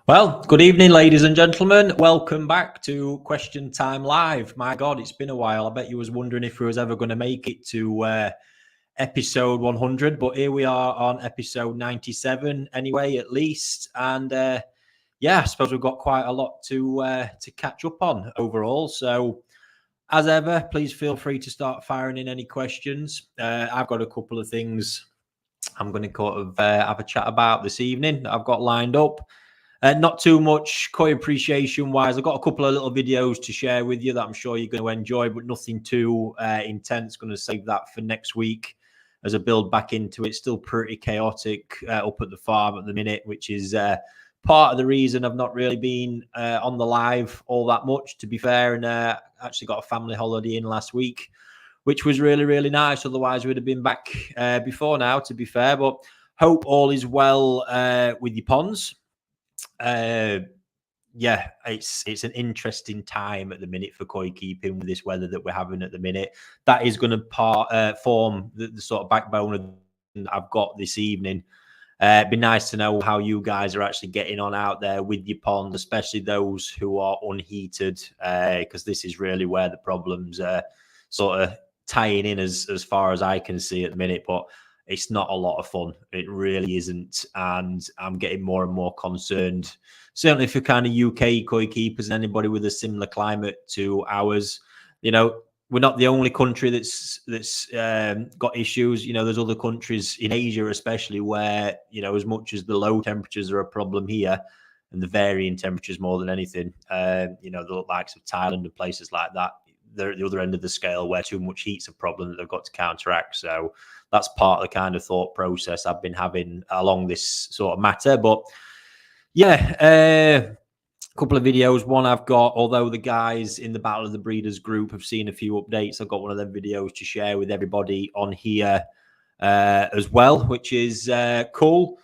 Well, good evening, ladies and gentlemen. Welcome back to Question Time Live. My God, it's been a while. I bet you was wondering if we was ever going to make it to episode 100, but here we are on episode 97 anyway, at least. And yeah, I suppose we've got quite a lot to catch up on overall. So as ever, please feel free to start firing in any questions. I've got a couple of things I'm going to have a chat about this evening that I've got lined up. Not too much koi appreciation wise. I've got a couple of little videos to share with you that I'm sure you're going to enjoy, but nothing too intense. Going to save that for next week as I build back into it. Still pretty chaotic up at the farm at the minute, which is part of the reason I've not really been on the live all that much, to be fair. And actually got a family holiday in last week, which was really, really nice. Otherwise, we'd have been back before now, to be fair. But hope all is well with your ponds. Yeah, it's an interesting time at the minute for koi keeping with this weather that we're having at the minute. That is going to form the sort of backbone of I've got this evening. It'd be nice to know how you guys are actually getting on out there with your pond, especially those who are unheated, because this is really where the problems are sort of tying in as far as I can see at the minute. But it's not a lot of fun. It really isn't. And I'm getting more and more concerned, certainly for kind of UK koi keepers and anybody with a similar climate to ours. You know, we're not the only country that's got issues. You know, there's other countries in Asia, especially, where, you know, as much as the low temperatures are a problem here, and the varying temperatures more than anything, you know, the likes of Thailand and places like that, they're at the other end of the scale where too much heat's a problem that they've got to counteract. So that's part of the kind of thought process I've been having along this sort of matter. But yeah, a couple of videos. One I've got, although the guys in the Battle of the Breeders group have seen a few updates, I've got one of them videos to share with everybody on here as well, which is cool.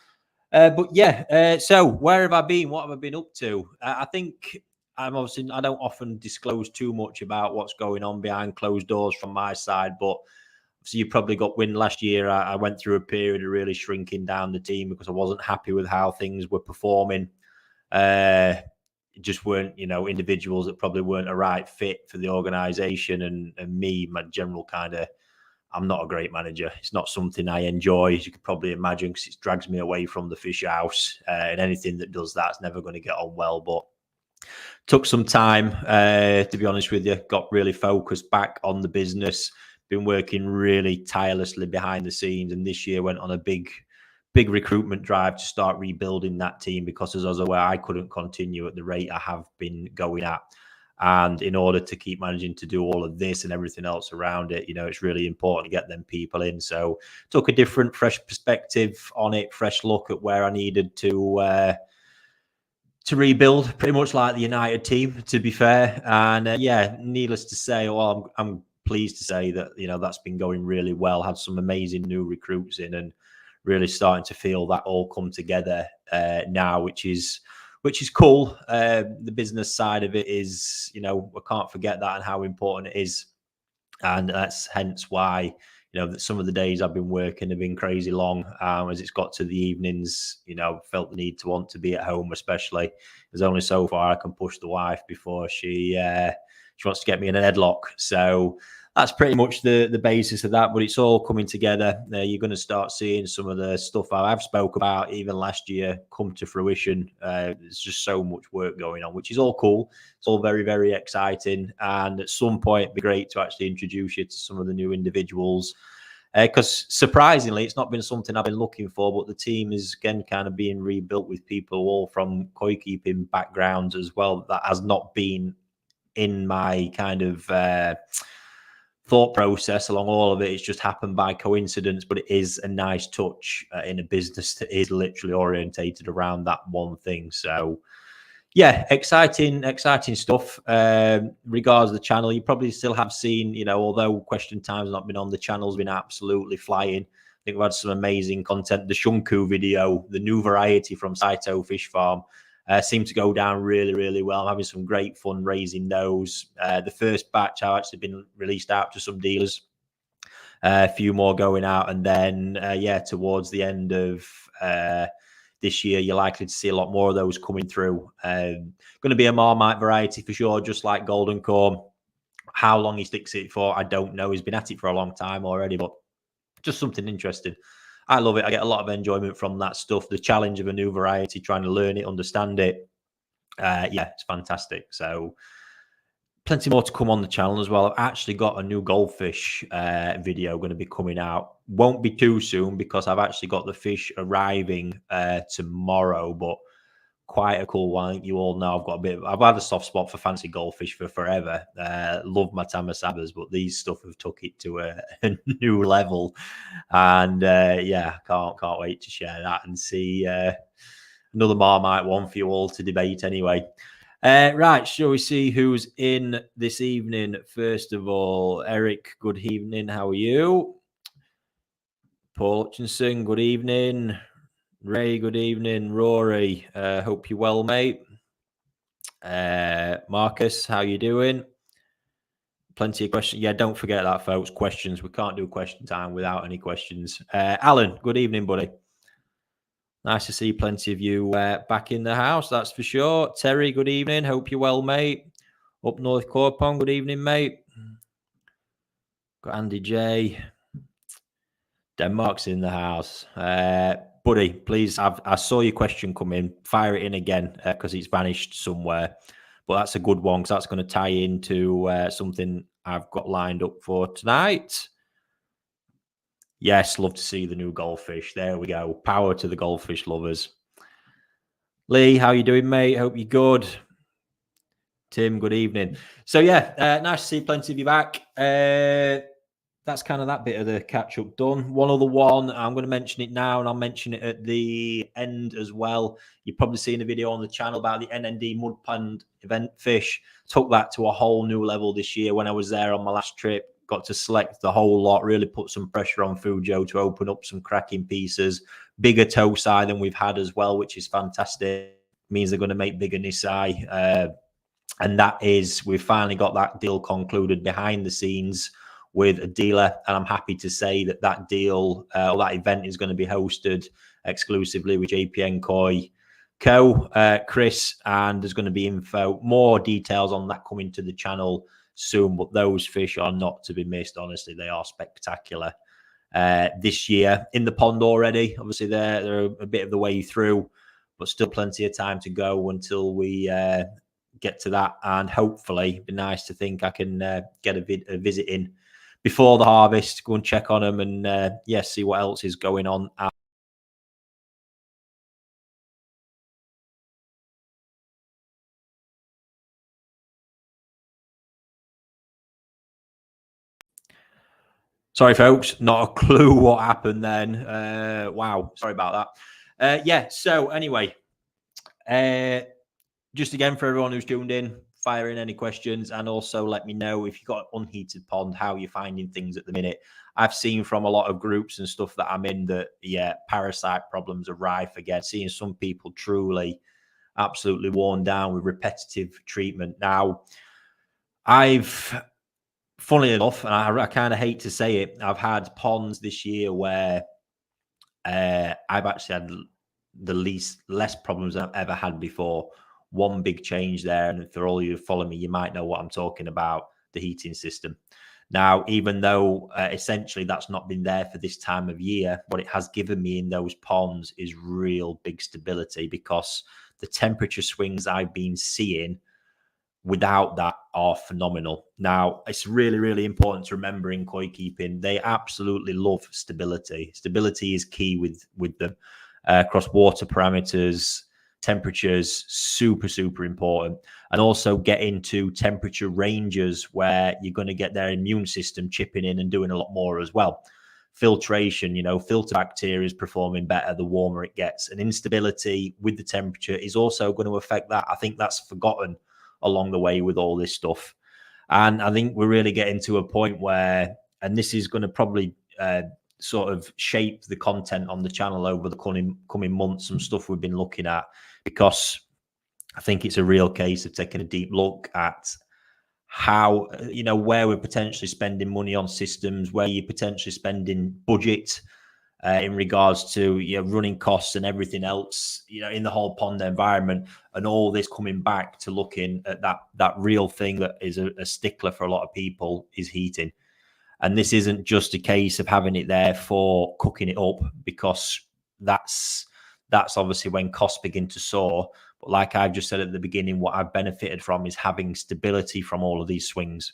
But yeah, so where have I been? What have I been up to? I think I don't often disclose too much about what's going on behind closed doors from my side, but so you probably got wind last year. I went through a period of really shrinking down the team because I wasn't happy with how things were performing. Just weren't, you know, individuals that probably weren't a right fit for the organization, and me, my general kind of, I'm not a great manager. It's not something I enjoy, as you could probably imagine, because it drags me away from the fish house. And anything that does that's never going to get on well. But took some time, to be honest with you, got really focused back on the business, been working really tirelessly behind the scenes. And this year went on a big recruitment drive to start rebuilding that team, because as I was aware, I couldn't continue at the rate I have been going at. And in order to keep managing to do all of this and everything else around it, you know, it's really important to get them people in. So took a different, fresh perspective on it, fresh look at where I needed to rebuild, pretty much like the United team, to be fair. And yeah, needless to say, well, I'm pleased to say that, you know, that's been going really well. Had some amazing new recruits in, and really starting to feel that all come together now, which is cool. The business side of it is, you know, I can't forget that and how important it is. And that's hence why, you know, that some of the days I've been working have been crazy long. As it's got to the evenings, you know, felt the need to want to be at home, especially. There's only so far I can push the wife before she wants to get me in an headlock. So that's pretty much the basis of that. But it's all coming together. You're going to start seeing some of the stuff I've spoke about even last year come to fruition. There's just so much work going on, which is all cool. It's all very, very exciting. And at some point, it'd be great to actually introduce you to some of the new individuals. Because surprisingly, it's not been something I've been looking for, but the team is again kind of being rebuilt with people all from koi keeping backgrounds as well. That has not been in my kind of thought process along all of it. It's just happened by coincidence, but it is a nice touch in a business that is literally orientated around that one thing. So yeah, exciting stuff. Regards to the channel, you probably still have seen, you know, although Question Time's not been on, the channel's been absolutely flying. I think we've had some amazing content. The Shunku video, the new variety from Saito Fish Farm, seemed to go down really, really well. I'm having some great fun raising those. The first batch have actually been released out to some dealers. A few more going out, and then yeah, towards the end of this year, you're likely to see a lot more of those coming through. Going to be a Marmite variety for sure, just like Golden Corn. How long he sticks it for, I don't know. He's been at it for a long time already, but just something interesting. I love it. I get a lot of enjoyment from that stuff. The challenge of a new variety, trying to learn it, understand it. Yeah, it's fantastic. So plenty more to come on the channel as well. I've actually got a new goldfish video going to be coming out. Won't be too soon because I've actually got the fish arriving tomorrow, but quite a cool one. You all know I've had a soft spot for fancy goldfish for forever. Love my tamasabas, but these stuff have took it to a new level. And yeah, can't wait to share that and see another Marmite one for you all to debate anyway. Right, shall we see who's in this evening? First of all, Eric, good evening. How are you? Paul Hutchinson, good evening. Ray, good evening. Rory, hope you're well, mate. Marcus, how you doing? Plenty of questions. Yeah, don't forget that, folks. Questions. We can't do question time without any questions. Alan, good evening, buddy. Nice to see plenty of you back in the house, that's for sure. Terry, good evening. Hope you're well, mate. Up North Corpon, good evening, mate. Got Andy J. Denmark's in the house. Buddy, please, I saw your question come in. Fire it in again because it's vanished somewhere. But that's a good one because that's going to tie into something I've got lined up for tonight. Yes, love to see the new goldfish. There we go. Power to the goldfish lovers. Lee, how you doing, mate? Hope you're good. Tim, good evening. So yeah, nice to see plenty of you back. That's kind of that bit of the catch-up done. One other one, I'm going to mention it now, and I'll mention it at the end as well. You've probably seen a video on the channel about the NND mud pond event fish. Took that to a whole new level this year when I was there on my last trip. Got to select the whole lot, really put some pressure on Fujo to open up some cracking pieces. Bigger tosai than we've had as well, which is fantastic. Means they're going to make bigger nisai. And that is, we've finally got that deal concluded behind the scenes with a dealer, and I'm happy to say that that deal or that event is going to be hosted exclusively with JPN Koi Co, Chris, and there's going to be more details on that coming to the channel soon. But those fish are not to be missed. Honestly, they are spectacular. This year in the pond already. Obviously, they're a bit of the way through, but still plenty of time to go until we get to that. And hopefully, it'd be nice to think I can get a visit in before the harvest, go and check on them and see what else is going on. Sorry, folks, not a clue what happened then. Wow, sorry about that. So anyway, just again for everyone who's tuned in, fire in any questions and also let me know if you've got unheated pond, how you're finding things at the minute. I've seen from a lot of groups and stuff that I'm in that, parasite problems are rife again. Seeing some people truly absolutely worn down with repetitive treatment. Now, funnily enough, and I kind of hate to say it, I've had ponds this year where I've actually had the less problems I've ever had before. One big change there, and for all you who follow me, you might know what I'm talking about, the heating system. Now, even though essentially that's not been there for this time of year, what it has given me in those ponds is real big stability, because the temperature swings I've been seeing without that are phenomenal. Now, it's really, really important to remember in koi keeping, they absolutely love stability. Stability is key with them across water parameters, temperatures, super, super important. And also get into temperature ranges where you're going to get their immune system chipping in and doing a lot more as well. Filtration, filter bacteria is performing better the warmer it gets. And instability with the temperature is also going to affect that. I think that's forgotten along the way with all this stuff. And I think we're really getting to a point where, and this is going to probably sort of shape the content on the channel over the coming months, some stuff we've been looking at, because I think it's a real case of taking a deep look at how, where we're potentially spending money on systems, where you're potentially spending budget, in regards to running costs and everything else, in the whole pond environment, and all this coming back to looking at that real thing that is a stickler for a lot of people is heating. And this isn't just a case of having it there for cooking it up, because that's obviously when costs begin to soar. But like I've just said at the beginning, what I've benefited from is having stability from all of these swings.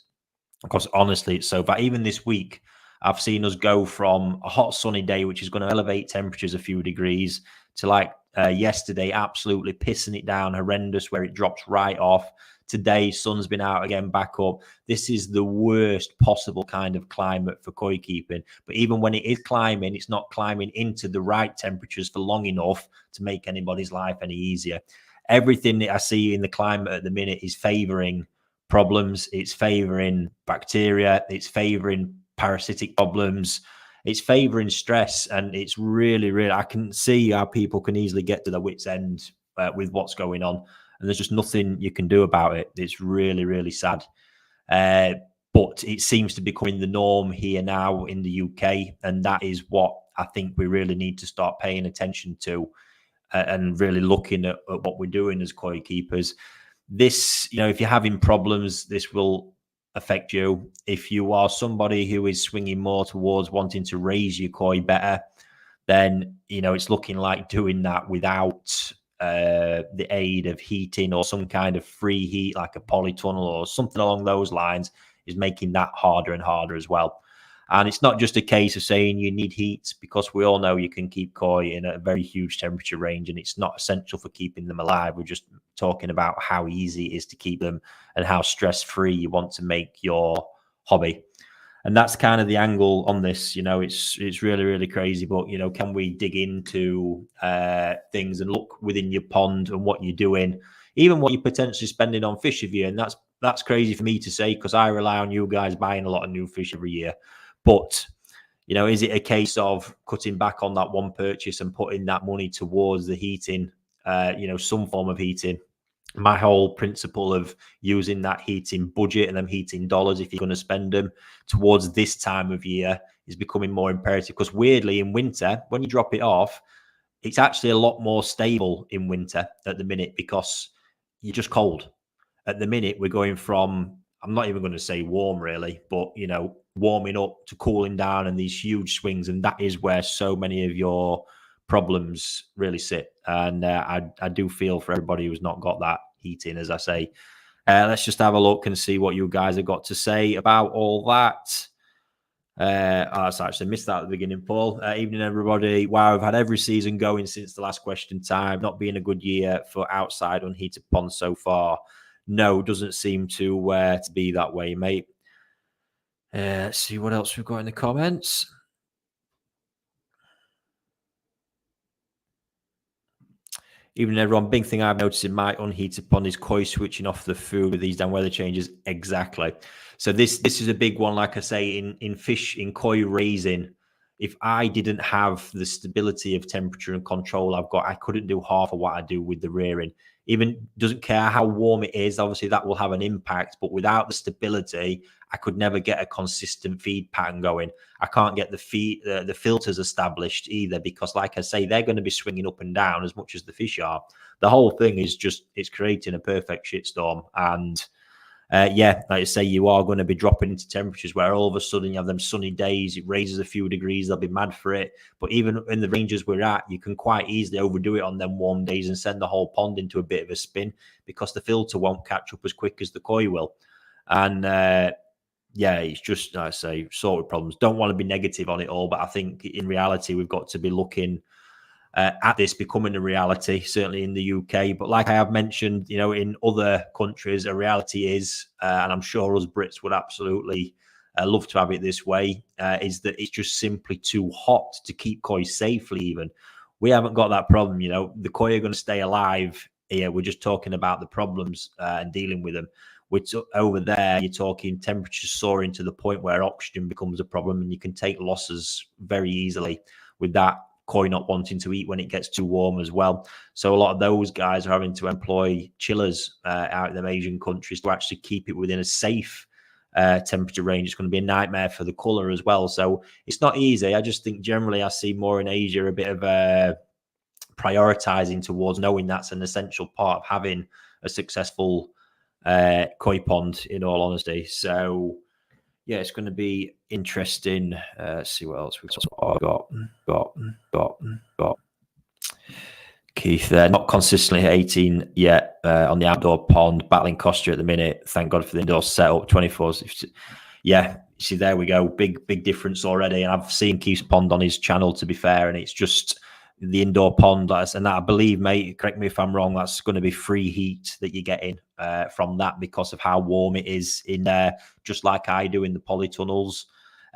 Because honestly, it's so bad. Even this week, I've seen us go from a hot sunny day, which is going to elevate temperatures a few degrees, to like yesterday, absolutely pissing it down, horrendous, where it drops right off. Today, sun's been out again, back up. This is the worst possible kind of climate for koi keeping. But even when it is climbing, it's not climbing into the right temperatures for long enough to make anybody's life any easier. Everything that I see in the climate at the minute is favoring problems. It's favoring bacteria. It's favoring parasitic problems. It's favoring stress. And it's really, really, I can see how people can easily get to their wits' end with what's going on. And there's just nothing you can do about it. It's really, really sad. But it seems to be becoming the norm here now in the UK. And that is what I think we really need to start paying attention to, and really looking at what we're doing as koi keepers. This, if you're having problems, this will affect you. If you are somebody who is swinging more towards wanting to raise your koi better, then, it's looking like doing that without the aid of heating or some kind of free heat, like a polytunnel or something along those lines, is making that harder and harder as well. And it's not just a case of saying you need heat, because we all know you can keep koi in a very huge temperature range, and it's not essential for keeping them alive. We're just talking about how easy it is to keep them and how stress-free you want to make your hobby. And that's kind of the angle on this. It's really, really crazy. But, can we dig into things and look within your pond and what you're doing, even what you're potentially spending on fish of year? And that's crazy for me to say, because I rely on you guys buying a lot of new fish every year. But, is it a case of cutting back on that one purchase and putting that money towards the heating, some form of heating? My whole principle of using that heating budget and them heating dollars, if you're going to spend them towards this time of year, is becoming more imperative. Because weirdly, in winter, when you drop it off, it's actually a lot more stable in winter at the minute, because you're just cold. At the minute, we're going from, I'm not even going to say warm really, but, warming up to cooling down, and these huge swings. And that is where so many of your problems really sit. And I do feel for everybody who's not got that heating, as I say. Let's just have a look and see what you guys have got to say about all that. I actually missed that at the beginning, Paul. Evening, everybody. Wow, I've had every season going since the last question time. Not being a good year for outside unheated ponds so far. No, doesn't seem to be that way, mate. Let's see what else we've got in the comments. Even everyone, big thing I've noticed in my unheated pond is koi switching off the food with these damn weather changes. Exactly. So this is a big one. Like I say, in fish, in koi raising, if I didn't have the stability of temperature and control I've got, I couldn't do half of what I do with the rearing. Even doesn't care how warm it is. Obviously, that will have an impact. But without the stability, I could never get a consistent feed pattern going. I can't get the filters established either, because, like I say, they're going to be swinging up and down as much as the fish are. The whole thing is it's creating a perfect shitstorm. And like I say, you are going to be dropping into temperatures where all of a sudden you have them sunny days, it raises a few degrees, they'll be mad for it. But even in the ranges we're at, you can quite easily overdo it on them warm days and send the whole pond into a bit of a spin, because the filter won't catch up as quick as the koi will. And it's just, like I say, sort of problems. Don't want to be negative on it all, but I think in reality, we've got to be looking at this becoming a reality, certainly in the UK. But like I have mentioned, in other countries, a reality is, and I'm sure us Brits would absolutely love to have it this way, is that it's just simply too hot to keep koi safely even. We haven't got that problem, The koi are going to stay alive here. We're just talking about the problems and dealing with them. Which over there, you're talking temperatures soaring to the point where oxygen becomes a problem, and you can take losses very easily with that koi not wanting to eat when it gets too warm as well. So a lot of those guys are having to employ chillers out in the Asian countries to actually keep it within a safe temperature range. It's going to be a nightmare for the color as well. So it's not easy. I just think generally I see more in Asia a bit of prioritizing towards knowing that's an essential part of having a successful koi pond, in all honesty. So yeah, it's going to be interesting. Let's see what else we've got. Keith there, not consistently at 18 yet on the outdoor pond, battling Costa at the minute. Thank God for the indoor setup, 24s. Yeah, see, there we go. Big difference already. And I've seen Keith's pond on his channel, to be fair, and it's just the indoor pond. And that, I believe, mate, correct me if I'm wrong, that's going to be free heat that you're getting from that because of how warm it is in there, just like I do in the polytunnels.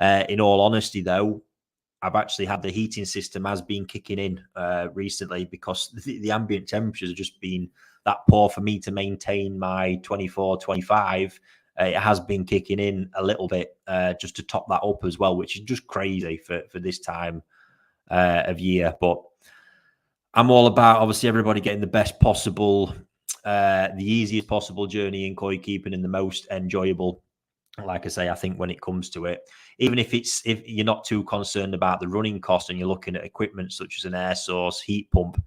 In all honesty, though, I've actually had the heating system has been kicking in recently because the ambient temperatures have just been that poor for me to maintain my 24, 25. It has been kicking in a little bit just to top that up as well, which is just crazy for this time of year. But I'm all about, obviously, everybody getting the best possible, the easiest possible journey in koi keeping and the most enjoyable. Like I say, I think when it comes to it, even if you're not too concerned about the running cost and you're looking at equipment such as an air source, heat pump,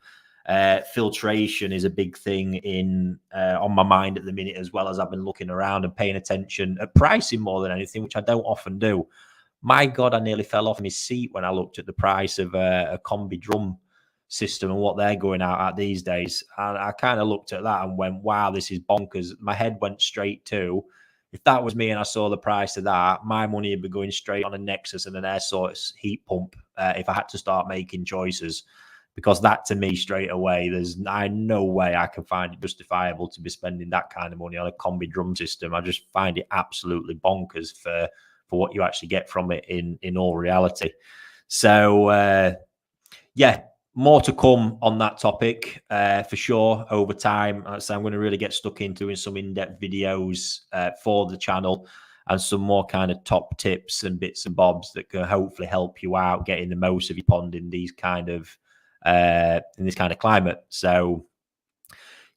filtration is a big thing on my mind at the minute, as well as I've been looking around and paying attention at pricing more than anything, which I don't often do. My God, I nearly fell off my seat when I looked at the price of a combi drum system and what they're going out at these days. And I kind of looked at that and went, wow, this is bonkers. My head went straight to, if that was me and I saw the price of that, my money would be going straight on a Nexus and an air source heat pump if I had to start making choices. Because that, to me, straight away, there's no way I can find it justifiable to be spending that kind of money on a combi drum system. I just find it absolutely bonkers for what you actually get from it in all reality. So, yeah, more to come on that topic for sure over time. So I'm going to really get stuck into doing some in-depth videos for the channel and some more kind of top tips and bits and bobs that can hopefully help you out getting the most of your pond in these kind of in this kind of climate. So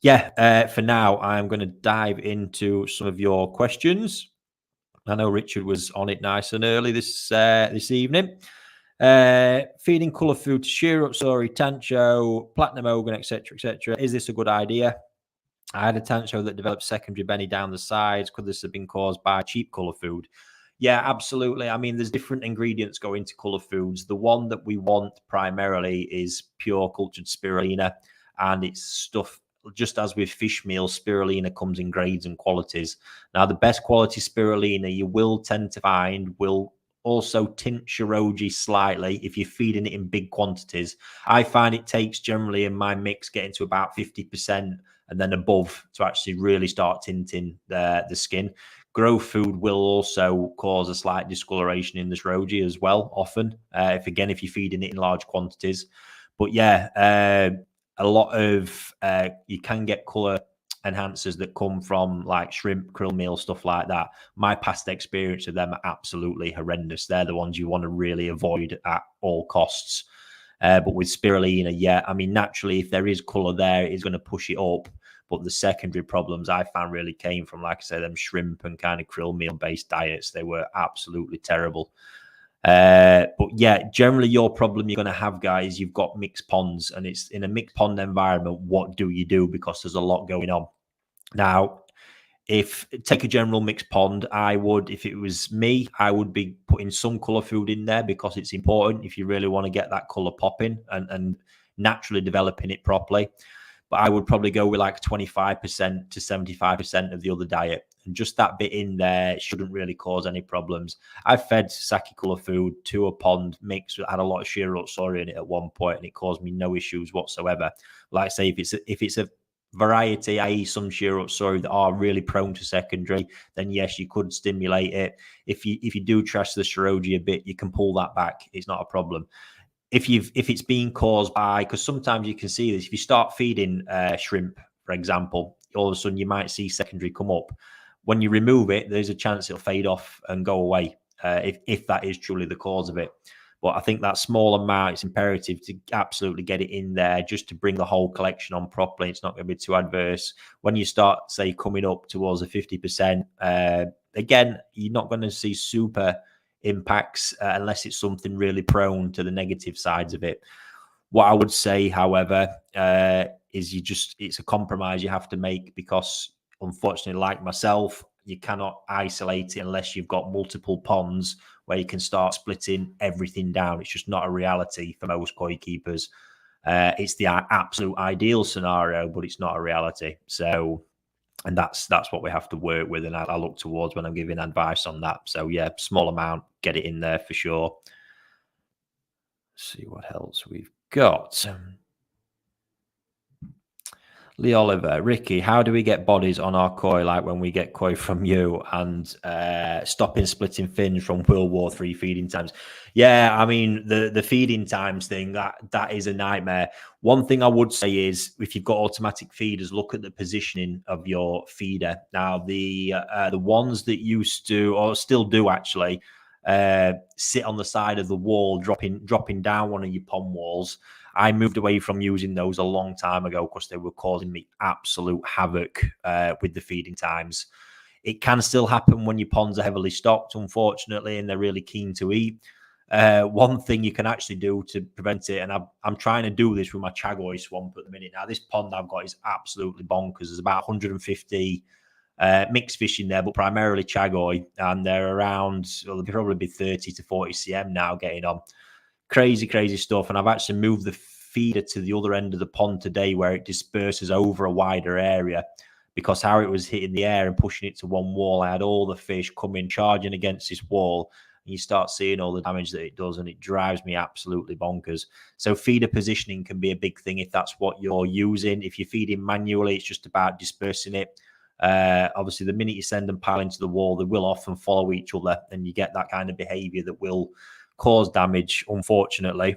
yeah, for now, I'm going to dive into some of your questions. I know Richard was on it nice and early this evening. Feeding colour food to shear up Sori, Tancho, Platinum Ogun, etc., etc. Is this a good idea? I had a Tancho that developed secondary Benny down the sides. Could this have been caused by cheap colour food? Yeah, absolutely. I mean, there's different ingredients go into colour foods. The one that we want primarily is pure cultured spirulina, and it's stuff just as with fish meal. Spirulina comes in grades and qualities. Now, the best quality spirulina you will tend to find will also tint shiroji slightly if you're feeding it in big quantities. I find it takes generally in my mix getting to about 50% and then above to actually really start tinting the skin. Grow food will also cause a slight discoloration in the shiroji as well, often, if you're feeding it in large quantities. But yeah, a lot of you can get colour enhancers that come from like shrimp, krill meal, stuff like that. My past experience of them are absolutely horrendous. They're the ones you want to really avoid at all costs. But with spirulina, yeah, I mean, naturally, if there is colour there, it's going to push it up. But the secondary problems I found really came from, like I said, them shrimp and kind of krill meal based diets. They were absolutely terrible. But yeah, generally your problem you're going to have, guys, you've got mixed ponds, and it's in a mixed pond environment. What do you do? Because there's a lot going on. Now, if take a general mixed pond, I would, if it was me, I would be putting some colour food in there because it's important if you really want to get that colour popping and naturally developing it properly. But I would probably go with like 25% to 75% of the other diet. And just that bit in there shouldn't really cause any problems. I've fed sake colour food to a pond mix that had a lot of Shirotsu in it at one point, and it caused me no issues whatsoever. Like I say, if it's a variety, i.e. some Shirotsu that are really prone to secondary, then yes, you could stimulate it. If you do trash the shiroji a bit, you can pull that back. It's not a problem. If it's being caused by, because sometimes you can see this, if you start feeding shrimp, for example, all of a sudden you might see secondary come up. When you remove it, there's a chance it'll fade off and go away if that is truly the cause of it. But I think that small amount, it's imperative to absolutely get it in there just to bring the whole collection on properly. It's not going to be too adverse. When you start, say, coming up towards the 50%, again, you're not going to see super impacts unless it's something really prone to the negative sides of it. What I would say, however, is it's a compromise you have to make, because unfortunately, like myself, you cannot isolate it unless you've got multiple ponds where you can start splitting everything down. It's just not a reality for most koi keepers. It's the absolute ideal scenario, but it's not a reality. So, and that's what we have to work with, and I look towards when I'm giving advice on that. So yeah, small amount, get it in there for sure. Let's see what else we've got. Lee Oliver, Ricky, how do we get bodies on our koi like when we get koi from you, and stopping splitting fins from World War III feeding times? Yeah, I mean, the feeding times thing, that is a nightmare. One thing I would say is, if you've got automatic feeders, look at the positioning of your feeder. Now, the ones that used to, or still do actually, sit on the side of the wall, dropping down one of your pond walls. I moved away from using those a long time ago because they were causing me absolute havoc with the feeding times. It can still happen when your ponds are heavily stocked, unfortunately, and they're really keen to eat. One thing you can actually do to prevent it, and I'm trying to do this with my Chagoi swamp at the minute. Now, this pond I've got is absolutely bonkers. There's about 150 mixed fish in there, but primarily Chagoi, and they're around, well, they'll probably be 30 to 40 cm now getting on. Crazy stuff. And I've actually moved the feeder to the other end of the pond today, where it disperses over a wider area, because how it was hitting the air and pushing it to one wall, I had all the fish coming charging against this wall, and you start seeing all the damage that it does, and it drives me absolutely bonkers. So feeder positioning can be a big thing if that's what you're using. If you're feeding manually, it's just about dispersing it. Obviously, the minute you send them pile into the wall, they will often follow each other, and you get that kind of behavior that will cause damage, unfortunately.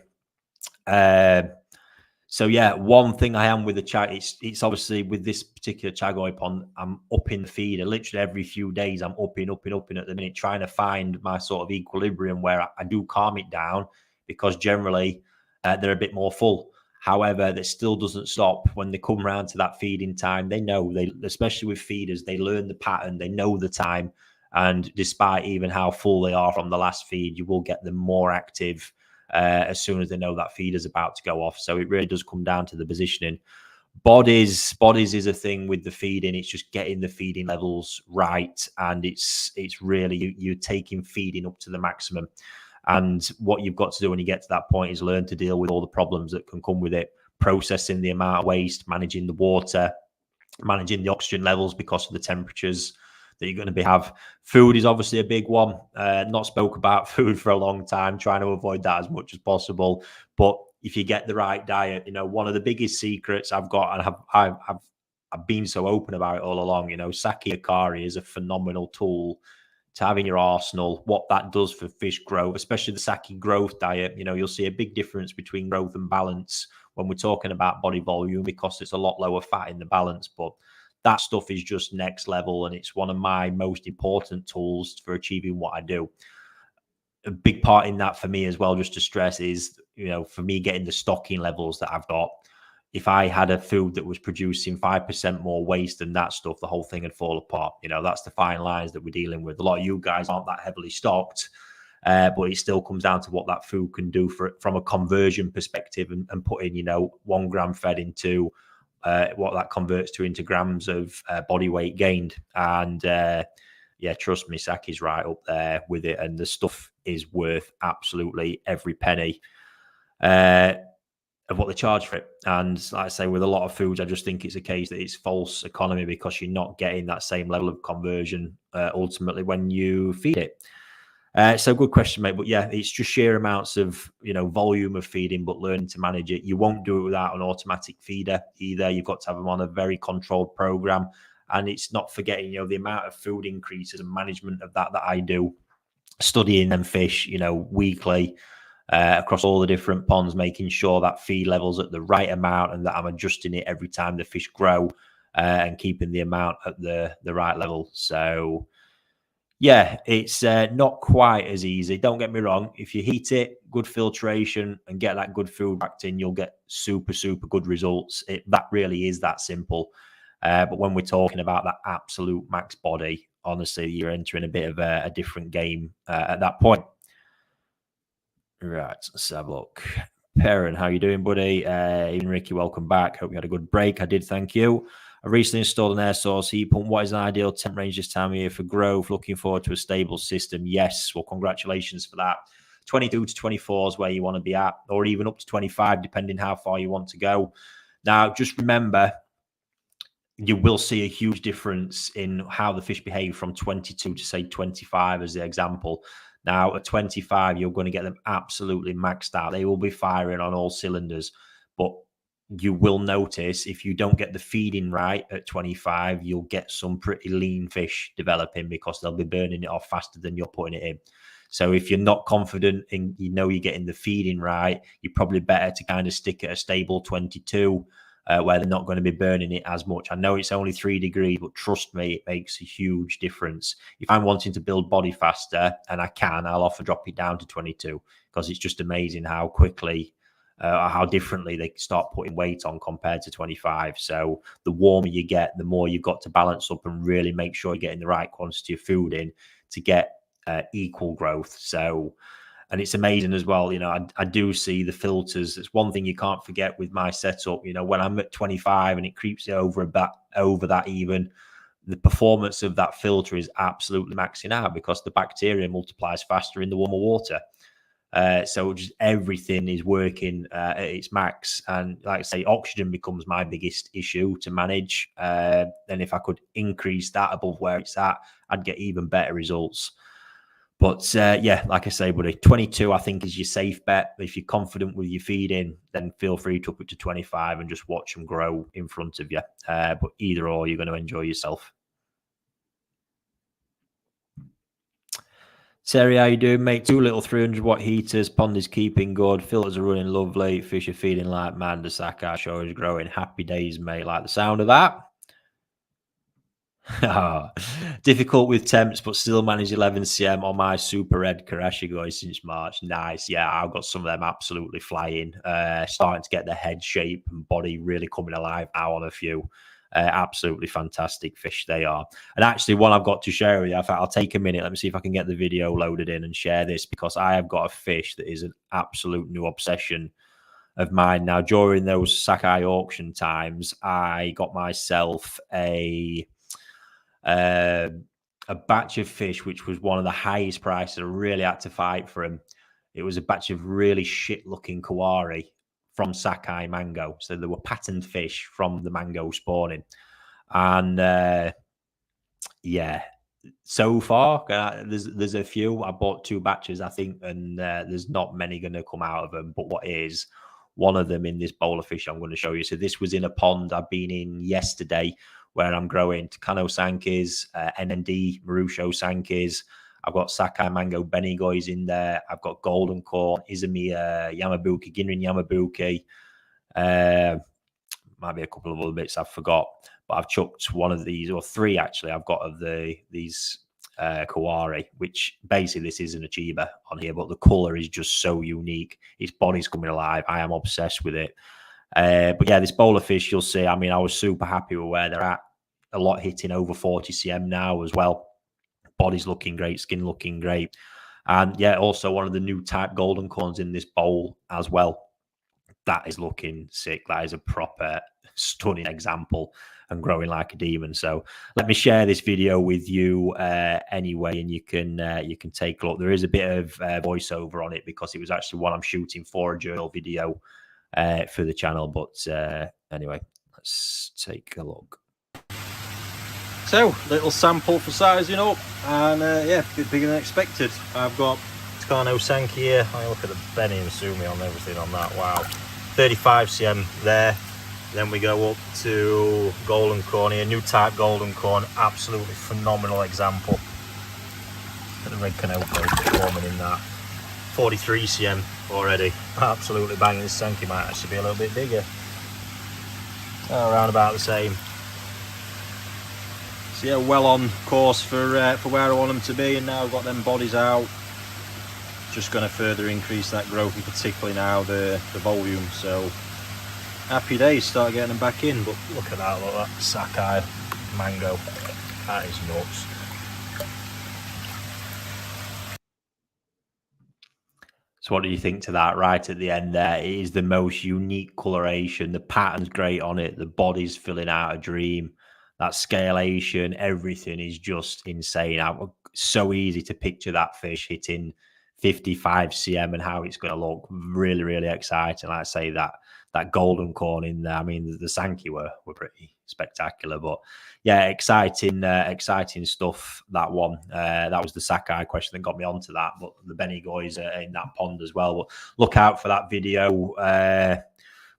So yeah, one thing I am with the Chag, it's obviously with this particular Chagoi pond, I'm upping the feeder literally every few days. I'm upping at the minute, trying to find my sort of equilibrium where I do calm it down, because generally they're a bit more full. However, that still doesn't stop when they come around to that feeding time. They know, especially with feeders, they learn the pattern, they know the time. And despite even how full they are from the last feed, you will get them more active as soon as they know that feed is about to go off. So it really does come down to the positioning. Bodies is a thing with the feeding. It's just getting the feeding levels right, and it's really you're taking feeding up to the maximum. And what you've got to do when you get to that point is learn to deal with all the problems that can come with it, processing the amount of waste, managing the water, managing the oxygen levels because of the temperatures that you're going to have. Food is obviously a big one. Not spoke about food for a long time, trying to avoid that as much as possible. But if you get the right diet, one of the biggest secrets I've got, and I've been so open about it all along, Sake Akari is a phenomenal tool to have in your arsenal. What that does for fish growth, especially the Sake growth diet, you'll see a big difference between growth and balance when we're talking about body volume, because it's a lot lower fat in the balance. But that stuff is just next level, and it's one of my most important tools for achieving what I do. A big part in that for me as well, just to stress, is, for me getting the stocking levels that I've got. If I had a food that was producing 5% more waste than that stuff, the whole thing would fall apart. That's the fine lines that we're dealing with. A lot of you guys aren't that heavily stocked, but it still comes down to what that food can do from a conversion perspective, and putting, 1 gram fed into what that converts to into grams of body weight gained. And yeah, trust me, Sake is right up there with it, and the stuff is worth absolutely every penny of what they charge for it. And like I say, with a lot of foods, I just think it's a case that it's false economy, because you're not getting that same level of conversion ultimately when you feed it. So good question, mate. But yeah, it's just sheer amounts of, volume of feeding, but learning to manage it. You won't do it without an automatic feeder either. You've got to have them on a very controlled program. And it's not forgetting, the amount of food increases and management of that I do, studying them fish, weekly across all the different ponds, making sure that feed level's at the right amount and that I'm adjusting it every time the fish grow and keeping the amount at the right level. So Yeah, it's not quite as easy. Don't get me wrong. If you heat it, good filtration, and get that good food back in, you'll get super, super good results. That really is that simple. But when we're talking about that absolute max body, honestly, you're entering a bit of a different game at that point. Right, let's have a look. Perrin, how you doing, buddy? Even Ricky, welcome back. Hope you had a good break. I did, thank you. I recently installed an air source heat pump. What is an ideal temp range this time of year for growth? Looking forward to a stable system. Yes, well, congratulations for that. 22 to 24 is where you want to be at, or even up to 25, depending how far you want to go. Now, just remember, you will see a huge difference in how the fish behave from 22 to, say, 25 as the example. Now, at 25, you're going to get them absolutely maxed out. They will be firing on all cylinders. But you will notice if you don't get the feeding right at 25, you'll get some pretty lean fish developing because they'll be burning it off faster than you're putting it in. So if you're not confident and you know you're getting the feeding right, you're probably better to kind of stick at a stable 22 where they're not going to be burning it as much. I know it's only 3 degrees, but trust me, it makes a huge difference. If I'm wanting to build body faster, and I can, I'll often drop it down to 22 because it's just amazing how quickly how differently they start putting weight on compared to 25. So the warmer you get, the more you've got to balance up and really make sure you're getting the right quantity of food in to get equal growth. So, and it's amazing as well. You know, I do see the filters. It's one thing you can't forget with my setup. You know, when I'm at 25 and it creeps over that even, the performance of that filter is absolutely maxing out because the bacteria multiplies faster in the warmer water. So just everything is working at its max. And like I say, oxygen becomes my biggest issue to manage. And if I could increase that above where it's at, I'd get even better results. But yeah, like I say, buddy, 22 I think is your safe bet. If you're confident with your feeding, then feel free to up it to 25 and just watch them grow in front of you. But either or, you're going to enjoy yourself. Terry, how you doing, mate? 2 little 300-watt heaters. Pond is keeping good. Filters are running lovely. Fish are feeding like man. The Sakai show is growing. Happy days, mate. Like the sound of that? Difficult with temps, but still manage 11 cm on my super red Karashigoi since March. Nice. Yeah, I've got some of them absolutely flying. Starting to get their head shape and body really coming alive now on a few. Absolutely fantastic fish they are. And actually, one I've got to share with you, I'll take a minute. Let me see if I can get the video loaded in and share this because I have got a fish that is an absolute new obsession of mine. Now, during those Sakai auction times, I got myself a batch of fish, which was one of the highest prices. I really had to fight for them. It was a batch of really shit-looking kawari from Sakai mango. So there were patterned fish from the mango spawning. And yeah, so far, there's a few. I bought 2 batches, I think, and there's not many going to come out of them. But what is one of them in this bowl of fish I'm going to show you. So this was in a pond I've been in yesterday where I'm growing Takano Sankis, NND, Marusho Sankis. I've got Sakai Mango Benigois in there. I've got Golden Corn, Izumi Yamabuki, Ginrin Yamabuki. Might be a couple of other bits I've forgot. But I've chucked one of these, or 3 actually, I've got of these Kawari, which basically this is an Achiba on here, but the colour is just so unique. Its body's coming alive. I am obsessed with it. But yeah, this bowl of fish, you'll see, I mean, I was super happy with where they're at. A lot hitting over 40 cm now as well. Body's looking great, skin looking great. And yeah, also one of the new type golden corns in this bowl as well. That is looking sick. That is a proper stunning example and growing like a demon. So let me share this video with you anyway, and you can take a look. There is a bit of voiceover on it because it was actually one I'm shooting for a journal video for the channel. But anyway, let's take a look. So, little sample for sizing up, and yeah, a bit bigger than expected. I've got Takano Sanki here. I look at the Benny and Sumi on everything on that. Wow, 35 cm there. Then we go up to Golden Corn here, new type Golden Corn, absolutely phenomenal example. At the red Kanoko performing in that. 43 cm already, absolutely banging. This Sanki might actually be a little bit bigger. Around about the same. So yeah, well on course for where I want them to be, and now I've got them bodies out. Just going to further increase that growth, and particularly now the volume. So happy days, start getting them back in. But look at that, look at that Sakai mango, that is nuts. So what do you think to that right at the end there? It is the most unique coloration. The pattern's great on it. The body's filling out a dream. That scalation, everything is just insane. So easy to picture that fish hitting 55 cm and how it's going to look. Really, really exciting. Like I say, that golden corn in there. I mean, the Sankey were pretty spectacular, but yeah, exciting stuff. That one, that was the Sakai question that got me onto that. But the Benigoys are in that pond as well. But look out for that video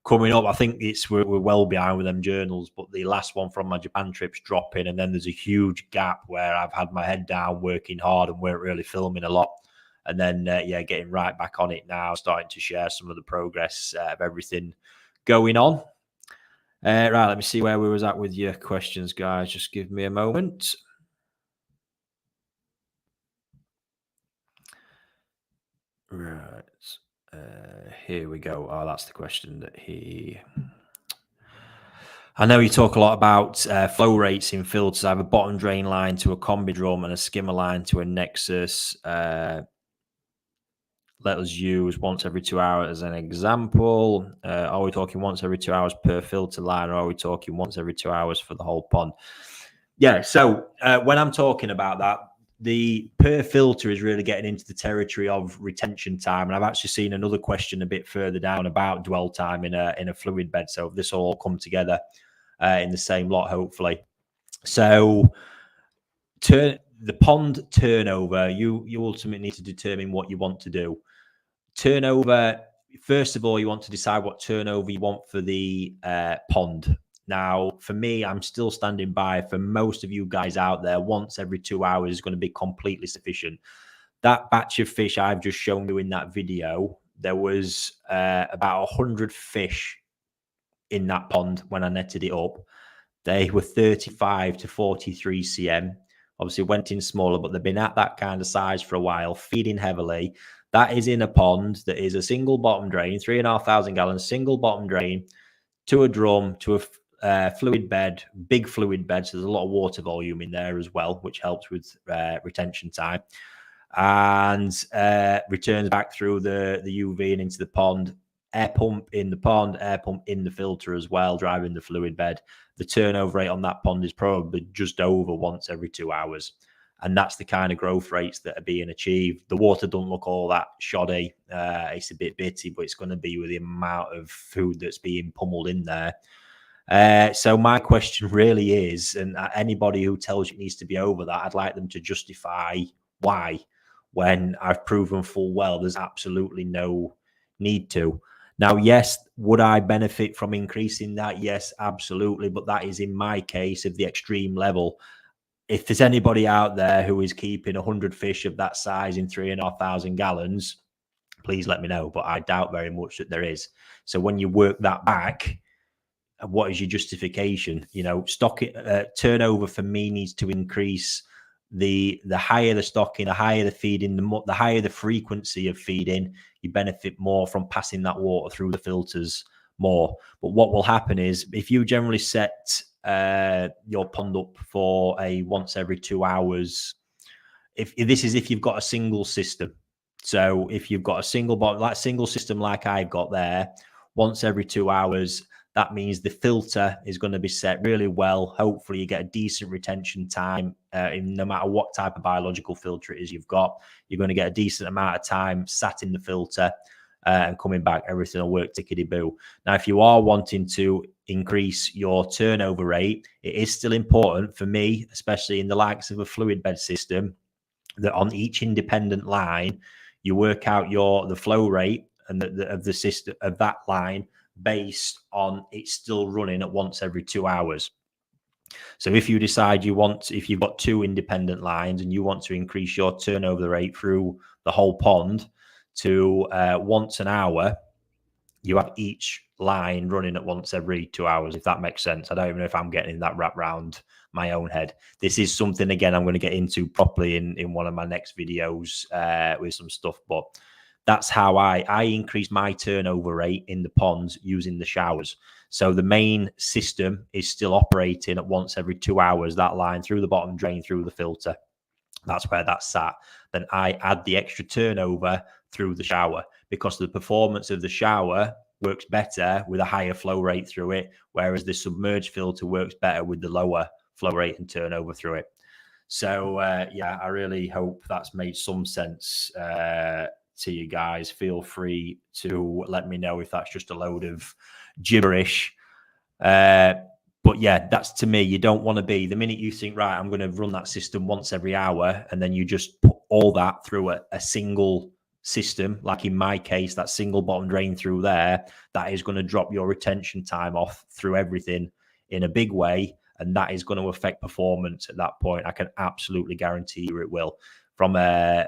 coming up. I think we're well behind with them journals, but the last one from my Japan trip's dropping, and then there's a huge gap where I've had my head down, working hard, and weren't really filming a lot. And then, yeah, getting right back on it now, starting to share some of the progress of everything going on. Right, let me see where we was at with your questions, guys. Just give me a moment. Right, here we go. Oh, that's the question that I know you talk a lot about flow rates in filters. I have a bottom drain line to a combi drum and a skimmer line to a Nexus. Let us use once every 2 hours as an example. Are we talking once every 2 hours per filter line, or are we talking once every 2 hours for the whole pond? Yeah, so when I'm talking about that, the per filter is really getting into the territory of retention time. And I've actually seen another question a bit further down about dwell time in a fluid bed. So this will all come together in the same lot, hopefully. So the pond turnover, you ultimately need to determine what you want to do. Turnover, first of all, you want to decide what turnover you want for the pond. Now, for me, I'm still standing by. For most of you guys out there, once every 2 hours is going to be completely sufficient. That batch of fish I've just shown you in that video, there was about 100 fish in that pond when I netted it up. They were 35 to 43 cm. Obviously went in smaller, but they've been at that kind of size for a while, feeding heavily. That is in a pond that is a single bottom drain, 3,500 gallons, single bottom drain, to a drum, to a fluid bed, big fluid bed. So there's a lot of water volume in there as well, which helps with retention time. And returns back through the UV and into the pond. Air pump in the pond, air pump in the filter as well, driving the fluid bed. The turnover rate on that pond is probably just over once every 2 hours. And that's the kind of growth rates that are being achieved. The water don't look all that shoddy. It's a bit bitty, but it's going to be with the amount of food that's being pummeled in there. So my question really is, and anybody who tells you it needs to be over that, I'd like them to justify why, when I've proven full well there's absolutely no need to. Now, yes, would I benefit from increasing that? Yes, absolutely. But that is in my case of the extreme level. If there's anybody out there who is keeping 100 fish of that size in 3,500 gallons, please let me know. But I doubt very much that there is. So when you work that back, what is your justification? You know, turnover for me needs to increase. The higher the stocking, the higher the feeding, the higher the frequency of feeding, you benefit more from passing that water through the filters more. But what will happen is, if you generally set your pond up for a once every 2 hours, if you've got a single system. So if you've got a single system like I've got there, once every 2 hours, that means the filter is going to be set really well. Hopefully you get a decent retention time no matter what type of biological filter it is you've got. You're going to get a decent amount of time sat in the filter and coming back, everything will work tickety-boo. Now, if you are wanting to increase your turnover rate, it is still important for me, especially in the likes of a fluid bed system, that on each independent line, you work out the flow rate and of the system of that line based on it's still running at once every 2 hours. So if you decide if you've got two independent lines and you want to increase your turnover rate through the whole pond to once an hour, you have each line running at once every 2 hours, if that makes sense. I don't even know if I'm getting that wrapped around my own head. This is something, again, I'm going to get into properly in one of my next videos with some stuff, but that's how I increase my turnover rate in the ponds using the showers. So the main system is still operating at once every 2 hours, that line through the bottom drain through the filter. That's where that's sat. Then I add the extra turnover through the shower, because the performance of the shower works better with a higher flow rate through it, whereas the submerged filter works better with the lower flow rate and turnover through it. So yeah, I really hope that's made some sense to you guys. Feel free to let me know if that's just a load of gibberish. But yeah, that's, to me, you don't want to be, the minute you think, right, I'm going to run that system once every hour, and then you just put all that through a single system, like in my case, that single bottom drain through there, that is going to drop your retention time off through everything in a big way. And that is going to affect performance at that point. I can absolutely guarantee you it will. From a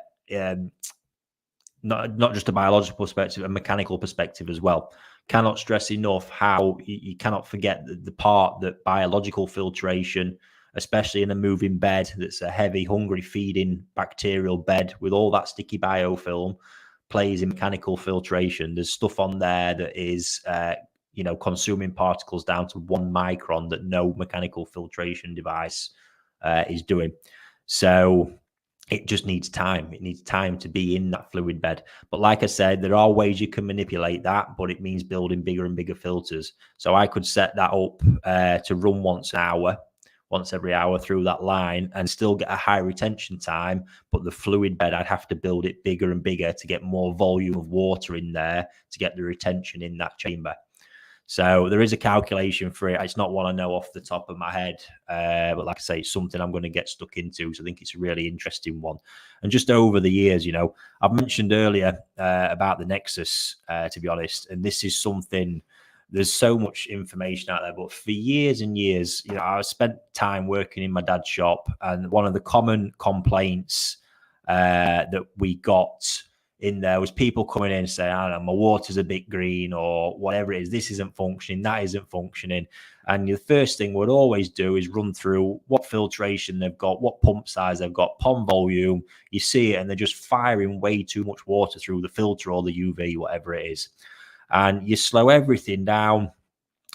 not just a biological perspective, a mechanical perspective as well. Cannot stress enough how you cannot forget the part that biological filtration, especially in a moving bed that's a heavy, hungry feeding bacterial bed with all that sticky biofilm, plays in mechanical filtration. There's stuff on there that is consuming particles down to 1 micron that no mechanical filtration device is doing. So it just needs time. It needs time to be in that fluid bed. But like I said, there are ways you can manipulate that, but it means building bigger and bigger filters. So I could set that up to run once every hour through that line, and still get a high retention time. But the fluid bed, I'd have to build it bigger and bigger to get more volume of water in there to get the retention in that chamber. So there is a calculation for it. It's not one I know off the top of my head, but like I say, it's something I'm going to get stuck into. So I think it's a really interesting one. And just over the years, I've mentioned earlier about the Nexus, to be honest, and this is something, there's so much information out there, but for years and years, I spent time working in my dad's shop, and one of the common complaints that we got in there was people coming in and saying, I don't know, my water's a bit green, or whatever it is, this isn't functioning, that isn't functioning. And the first thing we'd always do is run through what filtration they've got, what pump size they've got, pond volume. You see it, and they're just firing way too much water through the filter or the UV, whatever it is. And you slow everything down.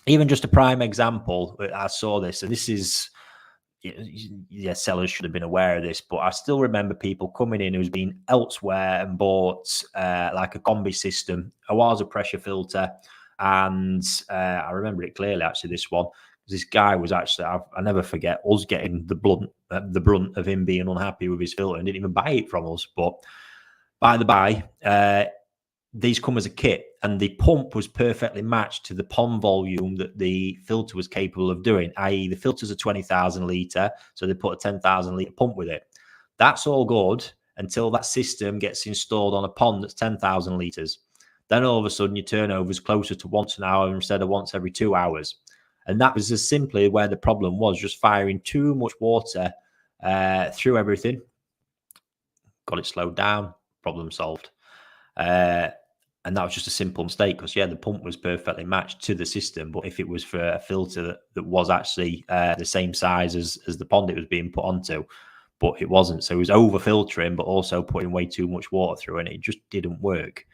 Even just a prime example, I saw this, and this is, yeah, sellers should have been aware of this, but I still remember people coming in who's been elsewhere and bought like a combi system, a water pressure filter, and I remember it clearly, actually, this one. This guy was actually, I never forget us getting the brunt of him being unhappy with his filter and didn't even buy it from us. But by the by, these come as a kit, and the pump was perfectly matched to the pond volume that the filter was capable of doing, i.e. the filter's a 20,000 litre, so they put a 10,000 litre pump with it. That's all good until that system gets installed on a pond that's 10,000 litres. Then all of a sudden your turnover is closer to once an hour instead of once every 2 hours. And that was just simply where the problem was, just firing too much water through everything. Got it slowed down, problem solved. And that was just a simple mistake, because, yeah, the pump was perfectly matched to the system. But if it was for a filter that was actually the same size as the pond it was being put onto, but it wasn't. So it was over filtering, but also putting way too much water through, and it just didn't work.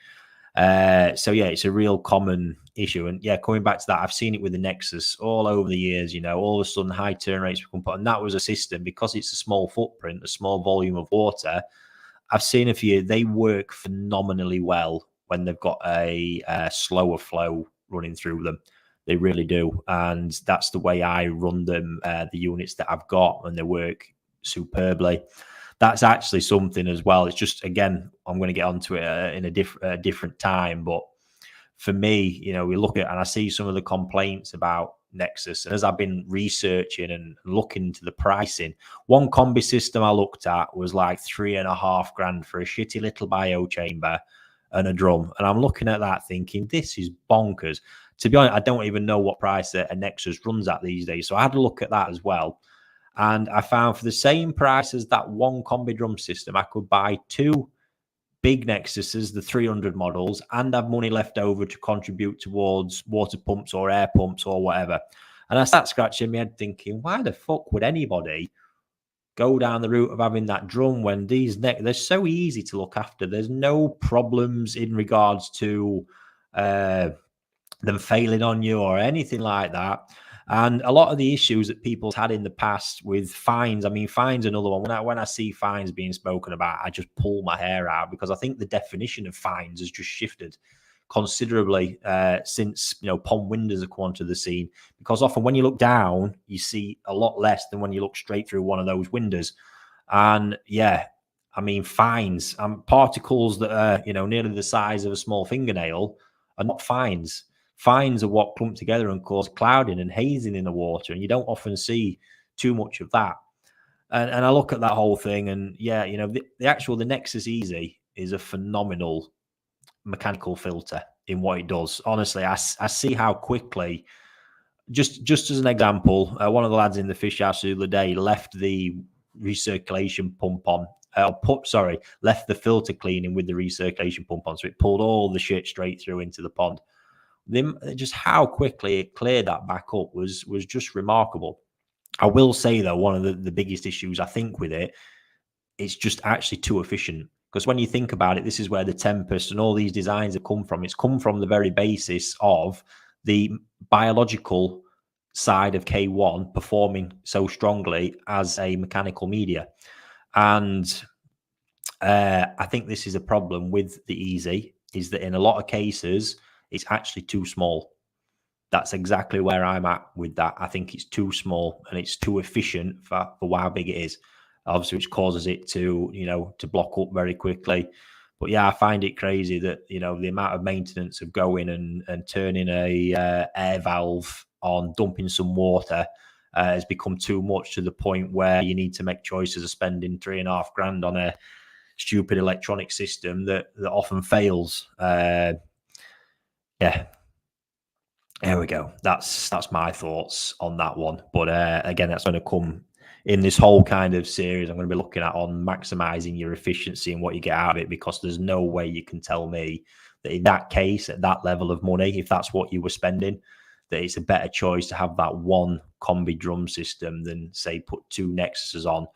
So, yeah, it's a real common issue. And, yeah, coming back to that, I've seen it with the Nexus all over the years. All of a sudden high turn rates become put, and that was a system, because it's a small footprint, a small volume of water. I've seen a few, they work phenomenally well when they've got a slower flow running through them. They really do. And that's the way I run them, the units that I've got, and they work superbly. That's actually something as well. It's just, again, I'm going to get onto it in a different time. But for me, we look at, and I see some of the complaints about Nexus. And as I've been researching and looking into the pricing, one combi system I looked at was like $3,500 for a shitty little bio chamber and a drum. And I'm looking at that thinking, this is bonkers. To be honest, I don't even know what price a Nexus runs at these days. So I had a look at that as well. And I found for the same price as that one combi drum system, I could buy 2 big Nexuses, the 300 models, and have money left over to contribute towards water pumps or air pumps or whatever. And I sat scratching my head thinking, why the fuck would anybody go down the route of having that drum when they're so easy to look after? There's no problems in regards to them failing on you or anything like that. And a lot of the issues that people's had in the past with fines, I mean, fines another one. When I see fines being spoken about, I just pull my hair out, because I think the definition of fines has just shifted considerably since pond windows have come onto the scene. Because often when you look down, you see a lot less than when you look straight through one of those windows. And yeah, I mean, fines and particles that are nearly the size of a small fingernail are not fines. Fines are what clump together and cause clouding and hazing in the water, and you don't often see too much of that. And I look at that whole thing, and yeah, the Nexus Easy is a phenomenal mechanical filter in what it does. Honestly, I see how quickly. Just as an example, one of the lads in the fish house the other day left the recirculation pump on. Left the filter cleaning with the recirculation pump on, so it pulled all the shit straight through into the pond. Just how quickly it cleared that back up was just remarkable. I will say though, one of the biggest issues I think with it's just actually too efficient. Because when you think about it, this is where the Tempest and all these designs have come from. It's come from the very basis of the biological side of K1 performing so strongly as a mechanical media. And I think this is a problem with the Easy, is that in a lot of cases, it's actually too small. That's exactly where I'm at with that. I think it's too small and it's too efficient for how big it is. Obviously, which causes it to block up very quickly. But yeah, I find it crazy that the amount of maintenance of going and turning a air valve on, dumping some water, has become too much, to the point where you need to make choices of spending $3,500 on a stupid electronic system that often fails. Yeah. There we go. That's my thoughts on that one. But again, that's going to come in this whole kind of series. I'm going to be looking at on maximizing your efficiency and what you get out of it, because there's no way you can tell me that in that case, at that level of money, if that's what you were spending, that it's a better choice to have that one combi drum system than, say, put two Nexuses on,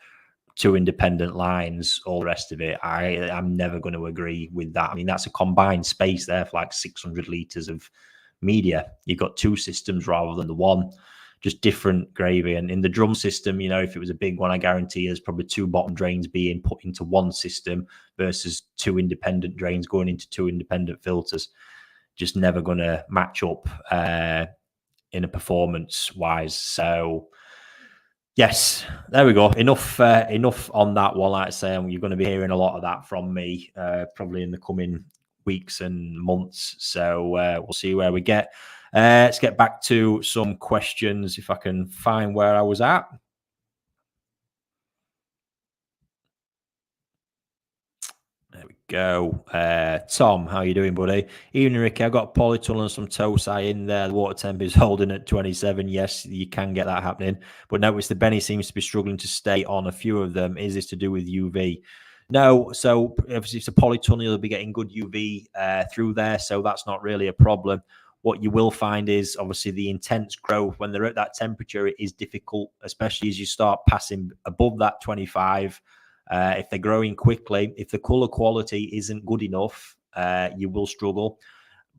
two independent lines, all the rest of it. I'm never going to agree with that. I mean, that's a combined space there for like 600 litres of media. You've got two systems rather than the one, just different gravy. And in the drum system, if it was a big one, I guarantee there's probably two bottom drains being put into one system versus two independent drains going into two independent filters. Just never going to match up in a performance wise. So yes, there we go. Enough on that one. Like I say, you're going to be hearing a lot of that from me probably in the coming weeks and months. So we'll see where we get. Let's get back to some questions, if I can find where I was at. There we go. Tom, how you doing, buddy? Evening, Ricky. I've got polytunnel and some Tosai in there. The water temp is holding at 27. Yes, you can get that happening. But notice the Benny seems to be struggling to stay on a few of them. Is this to do with UV? No. So if it's a polytunnel, you'll be getting good UV through there. So that's not really a problem. What you will find is obviously the intense growth when they're at that temperature. It is difficult, especially as you start passing above that 25. If they're growing quickly, if the color quality isn't good enough, you will struggle.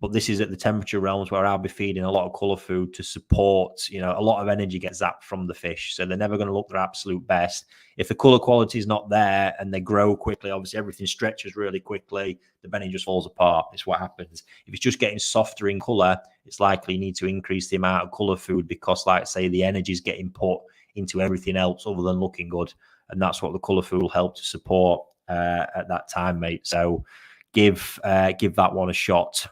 But this is at the temperature realms where I'll be feeding a lot of color food to support, a lot of energy gets zapped from the fish. So they're never going to look their absolute best. If the color quality is not there and they grow quickly, obviously everything stretches really quickly, the Benny just falls apart. It's what happens. If it's just getting softer in color, it's likely you need to increase the amount of color food, because like I say, the energy is getting put into everything else other than looking good. And that's what the color food will help to support at that time, mate. So give that one a shot.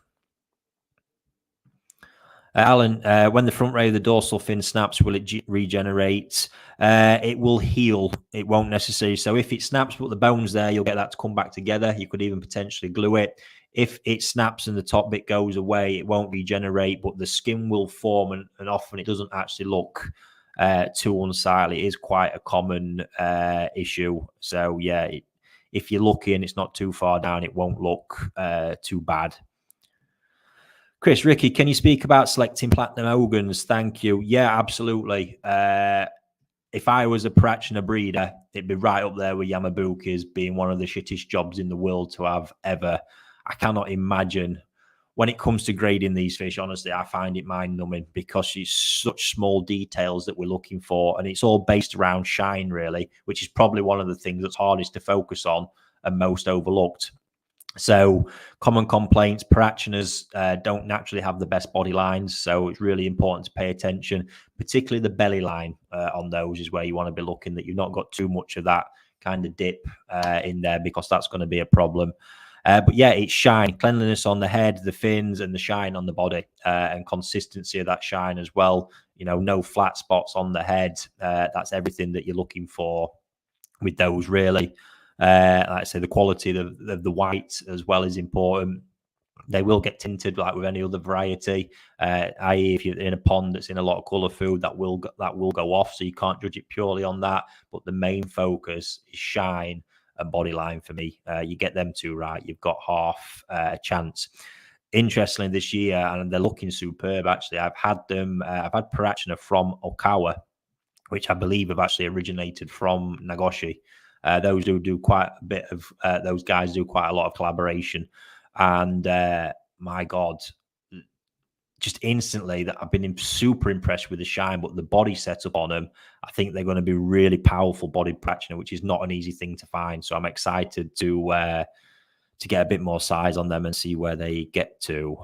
Alan, when the front ray of the dorsal fin snaps, will it regenerate? It will heal. It won't necessarily. So if it snaps, but the bone's there, you'll get that to come back together. You could even potentially glue it. If it snaps and the top bit goes away, it won't regenerate, but the skin will form, and often it doesn't actually look too unsightly. It is quite a common issue. So yeah, if you're lucky and it's not too far down, it won't look too bad. Chris, Ricky, can you speak about selecting platinum Ogans? Thank you. Yeah, absolutely. If I was a Parachina breeder, it'd be right up there with Yamabuki's being one of the shittest jobs in the world to have ever. I cannot imagine. When it comes to grading these fish, honestly, I find it mind-numbing because it's such small details that we're looking for, and it's all based around shine, really, which is probably one of the things that's hardest to focus on and most overlooked. So common complaints, Parachinas don't naturally have the best body lines, so it's really important to pay attention, particularly the belly line on those is where you want to be looking, that you've not got too much of that kind of dip in there, because that's going to be a problem. But yeah, it's shine, cleanliness on the head, the fins, and the shine on the body, and consistency of that shine as well. You know, no flat spots on the head. That's everything that you're looking for with those, really. Like I say, the quality of the white as well is important. They will get tinted like with any other variety, i.e. if you're in a pond that's in a lot of colour food, that will go off, so you can't judge it purely on that. But the main focus is shine and body line for me. You get them two right, you've got half a chance. Interestingly, this year, and they're looking superb actually, I've had Parachina from Okawa, which I believe have actually originated from Nagoshi. Those do quite a bit of those guys do quite a lot of collaboration, and my God, just instantly that I've been super impressed with the shine, but the body setup on them, I think they're going to be really powerful bodied Parachina, which is not an easy thing to find. So I'm excited to get a bit more size on them and see where they get to.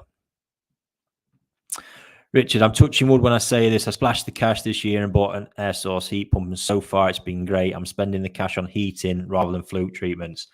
Richard, I'm touching wood when I say this. I splashed the cash this year and bought an air source heat pump, and so far it's been great. I'm spending the cash on heating rather than fluke treatments.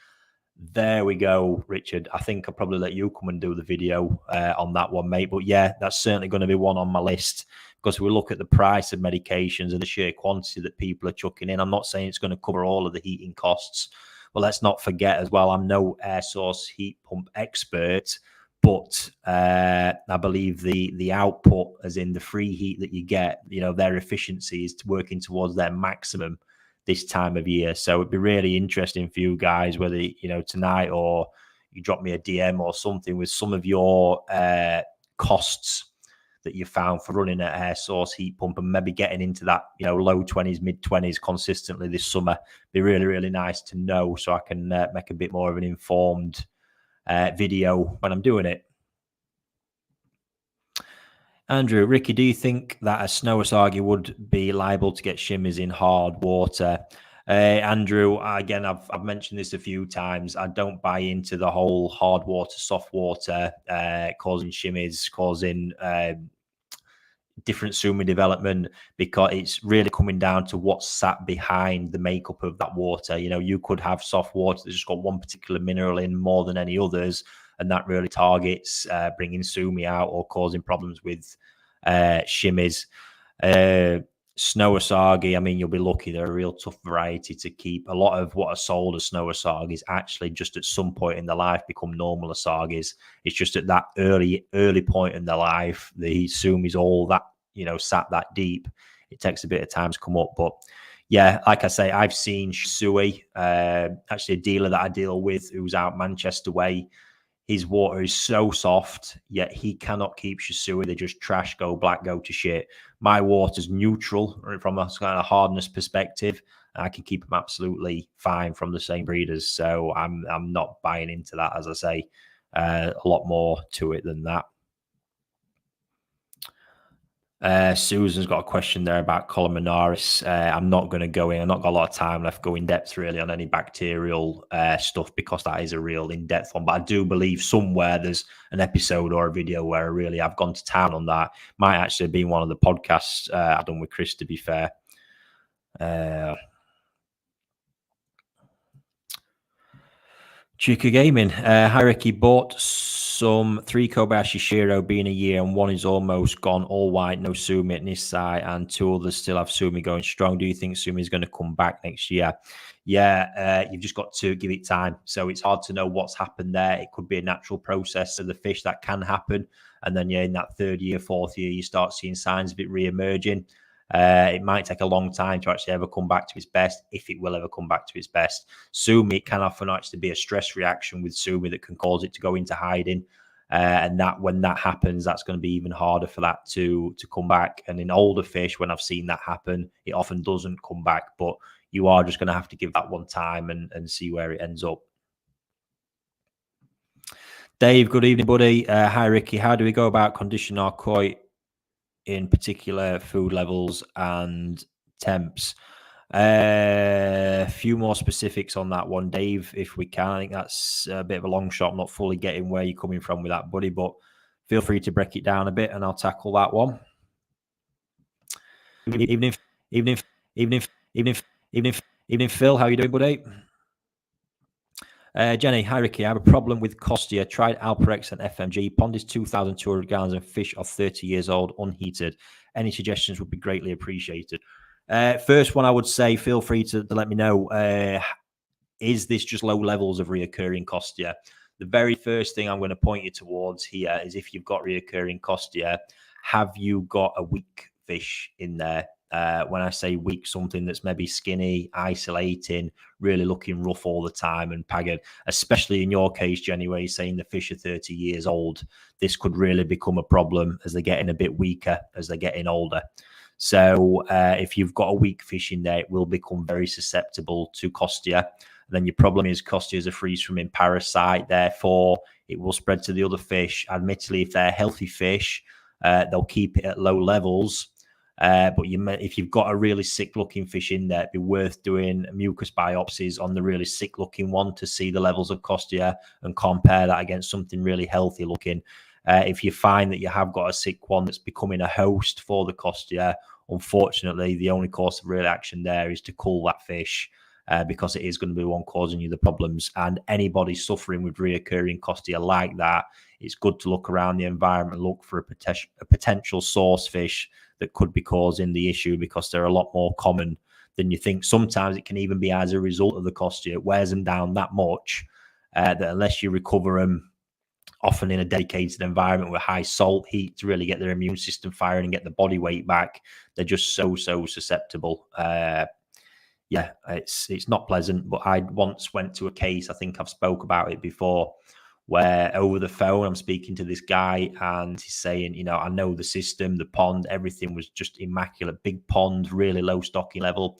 There we go, Richard. I think I'll probably let you come and do the video on that one, mate. But yeah, that's certainly going to be one on my list, because we look at the price of medications and the sheer quantity that people are chucking in. I'm not saying it's going to cover all of the heating costs, but let's not forget as well, I'm no air source heat pump expert, but I believe the output, as in the free heat that you get, you know, their efficiency is working towards their maximum this time of year. So it'd be really interesting for you guys, whether, you know, tonight or you drop me a DM or something with some of your costs that you found for running an air source heat pump, and maybe getting into that, you know, low 20s, mid 20s consistently this summer. Be really, really nice to know, so I can make a bit more of an informed video when I'm doing it. Andrew, Ricky, do you think that a snow asagi would be liable to get shimmies in hard water? Andrew, again, I've mentioned this a few times. I don't buy into the whole hard water, soft water causing shimmies, causing different sumi development, because it's really coming down to what's sat behind the makeup of that water. You know, you could have soft water that's just got one particular mineral in more than any others, and that really targets bringing sumi out or causing problems with shimmies. Snow asagi, I mean, you'll be lucky. They're a real tough variety to keep. A lot of what are sold as snow asagis actually just at some point in their life become normal asagis. It's just at that early point in their life, the sumi's all that, you know, sat that deep. It takes a bit of time to come up. But yeah, like I say, I've seen Shui, actually a dealer that I deal with who's out Manchester way. His water is so soft, yet he cannot keep Shisui. They just trash, go black, go to shit. My water's neutral from a kind of hardness perspective. I can keep them absolutely fine from the same breeders. So I'm not buying into that, as I say. A lot more to it than that. Susan's got a question there about columnaris. I'm not going to go in. I've not got a lot of time left go in depth really on any bacterial stuff, because that is a real in-depth one. But I do believe somewhere there's an episode or a video where I really have gone to town on that. Might actually have been one of the podcasts I've done with Chris, to be fair. Chica Gaming. Hi, Ricky. Bought some 3 Kobayashi Shiro, been a year, and one is almost gone, all white, no sumi at Nisai, and 2 others still have sumi going strong. Do you think sumi is going to come back next year? Yeah, you've just got to give it time. So it's hard to know what's happened there. It could be a natural process of the fish that can happen. And then, yeah, in that 3rd year, 4th year, you start seeing signs of it re-emerging. It might take a long time to actually ever come back to its best, if it will ever come back to its best. Sumi, it can often actually be a stress reaction with sumi that can cause it to go into hiding. And that when that happens, that's going to be even harder for that to come back. And in older fish, when I've seen that happen, it often doesn't come back. But you are just going to have to give that one time and see where it ends up. Dave, good evening, buddy. Hi, Ricky. How do we go about conditioning our koi in particular food levels and temps? A few more specifics on that one, Dave, if we can. I think that's a bit of a long shot. I'm not fully getting where you're coming from with that, buddy, but feel free to break it down a bit and I'll tackle that one. Evening, Phil, how you doing, buddy? Jenny, hi Ricky. I have a problem with Costia. Tried Alperex and FMG. Pond is 2,200 gallons and fish are 30 years old, unheated. Any suggestions would be greatly appreciated. First one, I would say, feel free to let me know. Is this just low levels of reoccurring Costia? The very first thing I'm going to point you towards here is if you've got reoccurring Costia, have you got a weak fish in there? When I say weak, something that's maybe skinny, isolating, really looking rough all the time and pagged, especially in your case, Jenny, where you're saying the fish are 30 years old, this could really become a problem as they're getting a bit weaker, as they're getting older. So if you've got a weak fish in there, it will become very susceptible to Costia. And then your problem is Costia is a freeze-swimming parasite, therefore it will spread to the other fish. Admittedly, if they're healthy fish, they'll keep it at low levels. But if you've got a really sick-looking fish in there, it'd be worth doing mucus biopsies on the really sick-looking one to see the levels of Costia and compare that against something really healthy-looking. If you find that you have got a sick one that's becoming a host for the Costia, unfortunately, the only course of real action there is to cull that fish because it is going to be the one causing you the problems. And anybody suffering with reoccurring Costia like that, it's good to look around the environment, look for a potential source fish that could be causing the issue, because they're a lot more common than you think. Sometimes it can even be as a result of the Costia. It wears them down that much that unless you recover them, often in a dedicated environment with high salt heat to really get their immune system firing and get the body weight back, they're just so susceptible. Yeah, it's not pleasant. But I once went to a case, I think I've spoke about it before, where over the phone I'm speaking to this guy and he's saying, I know the system, the pond, everything was just immaculate. Big pond, really low stocking level.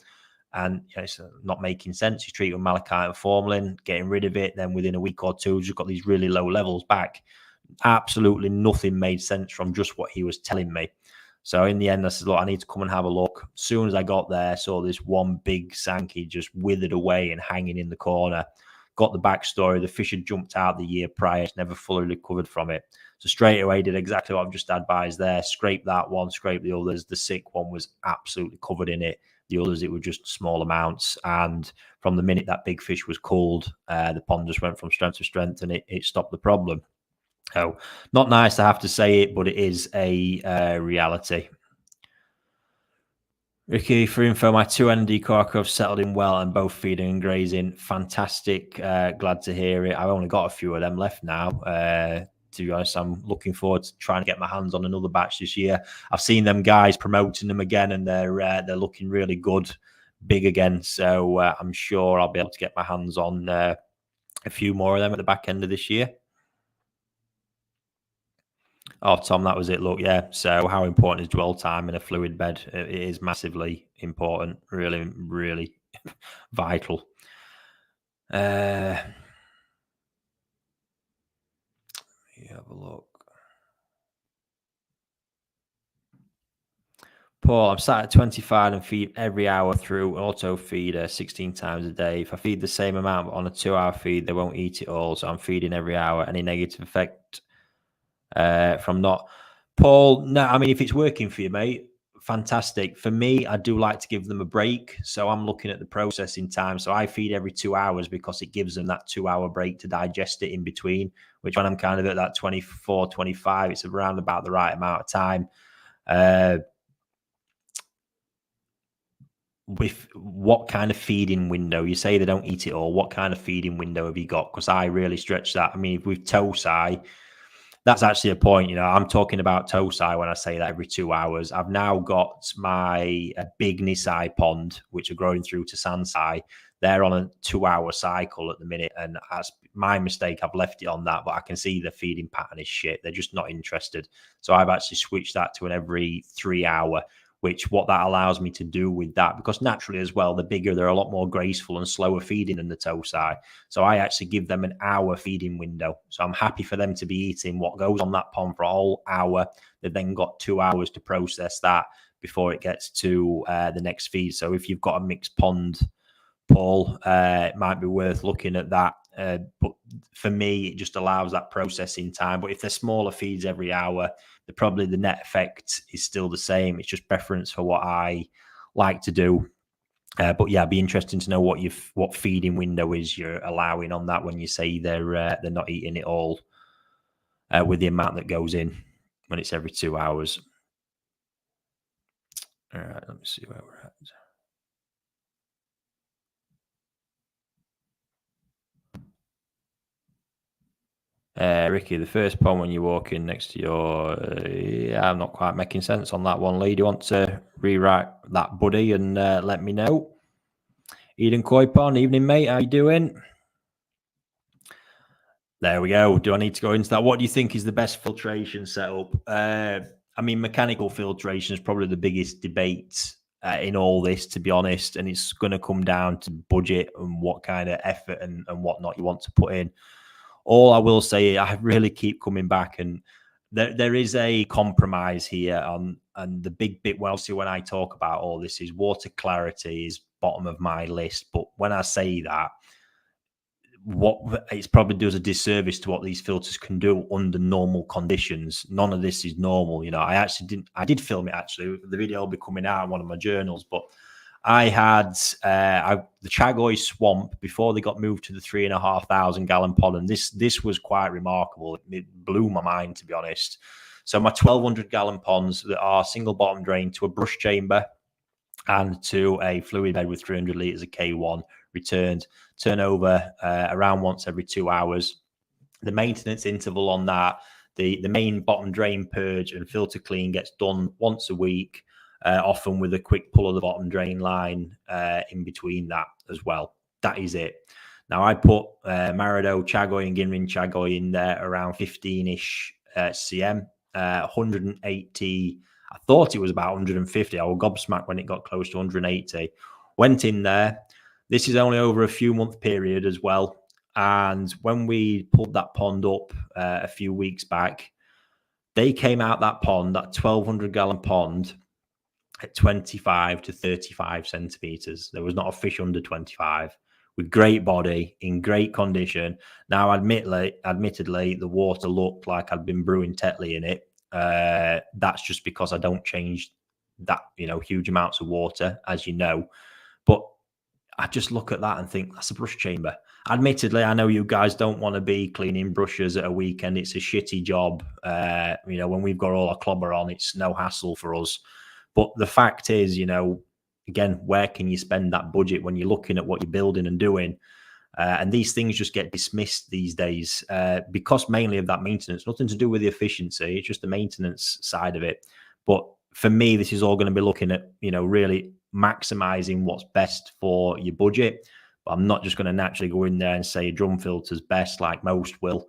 And it's not making sense. You treat it with malachite and formalin, getting rid of it. Then within a week or two, you've got these really low levels back. Absolutely nothing made sense from just what he was telling me. So in the end, I said, look, I need to come and have a look. As soon as I got there, saw this one big Sankey just withered away and hanging in the corner. Got the backstory. The fish had jumped out the year prior. It's never fully recovered from it. So straight away did exactly what I've just advised there. Scraped that one, scraped the others. The sick one was absolutely covered in it. The others, it were just small amounts. And from the minute that big fish was culled, the pond just went from strength to strength and it stopped the problem. So not nice to have to say it, but it is a reality. Ricky, for info, my two ND Corker have settled in well and both feeding and grazing. Fantastic. Glad to hear it. I've only got a few of them left now. To be honest, I'm looking forward to trying to get my hands on another batch this year. I've seen them guys promoting them again and they're looking really good, big again. So I'm sure I'll be able to get my hands on a few more of them at the back end of this year. Oh, Tom, that was it. Look, yeah. So how important is dwell time in a fluid bed? It is massively important. Really, really vital. Let me have a look. Paul, I'm sat at 25 and feed every hour through an auto feeder 16 times a day. If I feed the same amount on a 2-hour feed, they won't eat it all. So I'm feeding every hour. Any negative effect from not? Paul, no, I mean, if it's working for you, mate, fantastic. For me, I do like to give them a break. So I'm looking at the processing time. So I feed every 2 hours because it gives them that 2-hour break to digest it in between, which when I'm kind of at that 24, 25, it's around about the right amount of time. With what kind of feeding window? You say they don't eat it all. What kind of feeding window have you got? Because I really stretch that. I mean, with Tosai, That's actually a point. I'm talking about Tosai when I say that every 2 hours. I've now got my big Nisai pond, which are growing through to Sansai. They're on a 2 hour cycle at the minute, and that's my mistake. I've left it on that, but I can see the feeding pattern is shit. They're just not interested. So I've actually switched that to an every 3 hour, which what that allows me to do with that, because naturally as well, the bigger, they're a lot more graceful and slower feeding than the Tosai. So I actually give them an hour feeding window. So I'm happy for them to be eating what goes on that pond for a whole hour. They've then got 2 hours to process that before it gets to the next feed. So if you've got a mixed pond, Paul, it might be worth looking at that. But for me, it just allows that processing time. But if they're smaller feeds every hour, probably the net effect is still the same. It's just preference for what I like to do. But yeah, it'd be interesting to know what feeding window is you're allowing on that when you say they're not eating it all with the amount that goes in when it's every 2 hours. All right, let me see where we're at. Ricky, the first pond when you walk in next to your... I'm not quite making sense on that one, Lee. Do you want to rewrite that, buddy, and let me know? Eden Koi Pond, evening, mate. How you doing? There we go. Do I need to go into that? What do you think is the best filtration setup? I mean, mechanical filtration is probably the biggest debate in all this, to be honest, and it's going to come down to budget and what kind of effort and whatnot you want to put in. All I will say, I really keep coming back, and there is a compromise here and the big bit. Well, see, when I talk about all this, is water clarity is bottom of my list. But when I say that, what it probably does a disservice to what these filters can do under normal conditions. None of this is normal. I did film it, actually. The video will be coming out in one of my journals, but I had the Chagoy Swamp before they got moved to the 3,500 gallon pond, and this was quite remarkable. It blew my mind, to be honest. So my 1,200 gallon ponds that are single bottom drain to a brush chamber and to a fluid bed with 300 litres of K1 returned, turnover around once every 2 hours. The maintenance interval on that, the main bottom drain purge and filter clean gets done once a week, often with a quick pull of the bottom drain line in between that as well. That is it. Now, I put Marido Chagoy and Ginrin Chagoy in there around 15-ish cm, 180. I thought it was about 150. I was gobsmacked when it got close to 180. Went in there. This is only over a few month period as well. And when we pulled that pond up a few weeks back, they came out that pond, that 1,200 gallon pond, at 25 to 35 centimeters. There was not a fish under 25, with great body, in great condition. Now, admittedly, the water looked like I'd been brewing Tetley in it. That's just because I don't change that, huge amounts of water, as you know. But I just look at that and think that's a brush chamber. Admittedly, I know you guys don't want to be cleaning brushes at a weekend. It's a shitty job. When we've got all our clobber on, it's no hassle for us. But the fact is, again, where can you spend that budget when you're looking at what you're building and doing? And these things just get dismissed these days because mainly of that maintenance. Nothing to do with the efficiency. It's just the maintenance side of it. But for me, this is all going to be looking at, really maximizing what's best for your budget. But I'm not just going to naturally go in there and say drum filter's best like most will.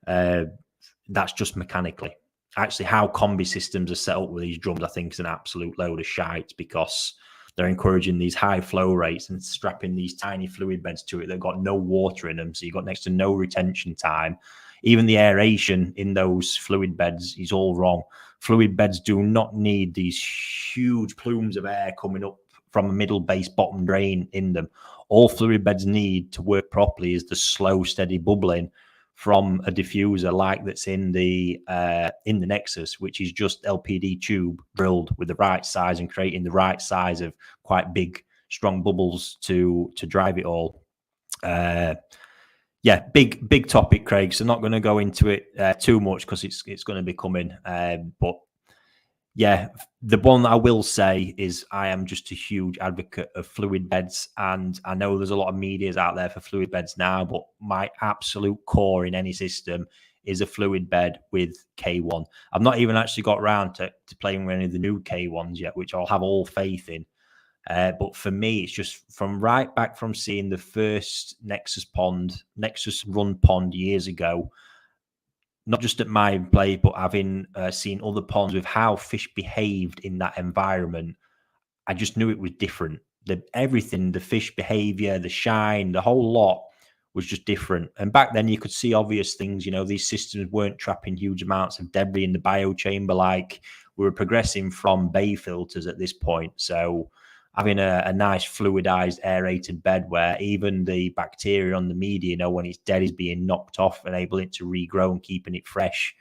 That's just mechanically. Actually, how combi systems are set up with these drums, I think, is an absolute load of shite, because they're encouraging these high flow rates and strapping these tiny fluid beds to it. They've got no water in them, so you've got next to no retention time. Even the aeration in those fluid beds is all wrong. Fluid beds do not need these huge plumes of air coming up from a middle base bottom drain in them. All fluid beds need to work properly is the slow, steady bubbling from a diffuser like that's in the Nexus, which is just LPD tube drilled with the right size and creating the right size of quite big, strong bubbles to drive it all. Big topic, Craig. So not going to go into it too much because it's going to be coming. But yeah, the one that I will say is I am just a huge advocate of fluid beds, and I know there's a lot of medias out there for fluid beds now, but my absolute core in any system is a fluid bed with K1. I've not even actually got around to playing with any of the new K1s yet, which I'll have all faith in. But for me, it's just from right back from seeing the first Nexus Run pond years ago, not just at my play, but having seen other ponds with how fish behaved in that environment. I just knew it was different. Everything, the fish behavior, the shine, the whole lot was just different. And back then you could see obvious things, these systems weren't trapping huge amounts of debris in the biochamber. Like, we were progressing from bay filters at this point. So having a nice fluidized aerated bed where even the bacteria on the media, when it's dead, is being knocked off, enabling it to regrow and keeping it fresh.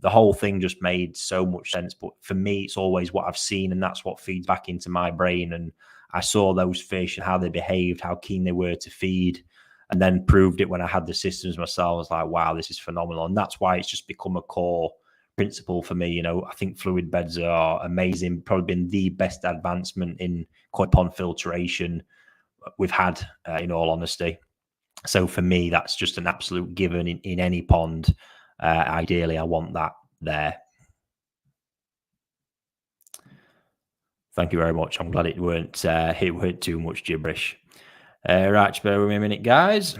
The whole thing just made so much sense. But for me, it's always what I've seen, and that's what feeds back into my brain. And I saw those fish and how they behaved, how keen they were to feed, and then proved it when I had the systems myself. I was like, wow, this is phenomenal. And that's why it's just become a core principle for me. I think fluid beds are amazing. Probably been the best advancement in koi pond filtration we've had, in all honesty. So for me, that's just an absolute given in any pond. Ideally, I want that there. Thank you very much. I'm glad it weren't too much gibberish. Right, just bear with me a minute, guys.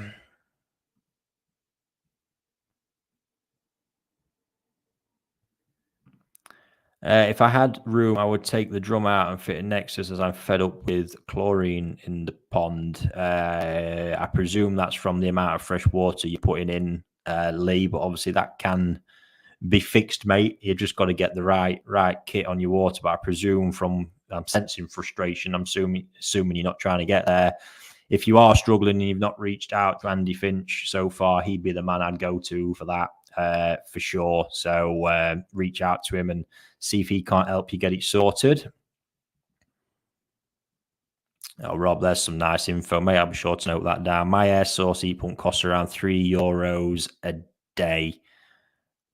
If I had room, I would take the drum out and fit a Nexus, as I'm fed up with chlorine in the pond. I presume that's from the amount of fresh water you're putting in, Lee, but obviously that can be fixed, mate. You just got to get the right kit on your water. But I presume I'm sensing frustration. I'm assuming you're not trying to get there. If you are struggling and you've not reached out to Andy Finch so far, he'd be the man I'd go to for that, for sure. So reach out to him and see if he can't help you get it sorted. Oh, Rob, there's some nice info, mate. I'll be sure to note that down. My air source heat pump costs around €3 a day.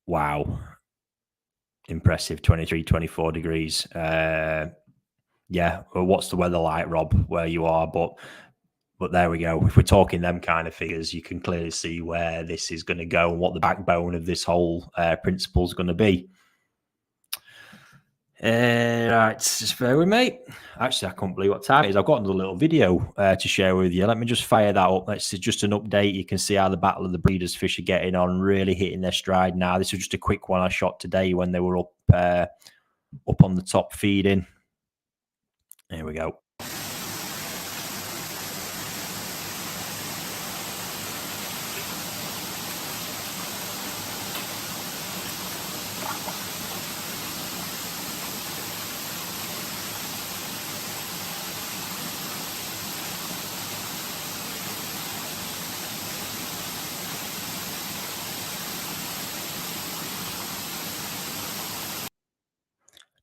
Wow. Impressive. 23, 24 degrees. Yeah. Well, what's the weather like, Rob, where you are? But there we go. If we're talking them kind of figures, you can clearly see where this is going to go and what the backbone of this whole principle is going to be. Right, just bear with me. Actually, I can't believe what time it is. I've got another little video to share with you. Let me just fire that up. That's just an update. You can see how the Battle of the Breeders fish are getting on, really hitting their stride now. This was just a quick one I shot today when they were up on the top feeding. Here we go.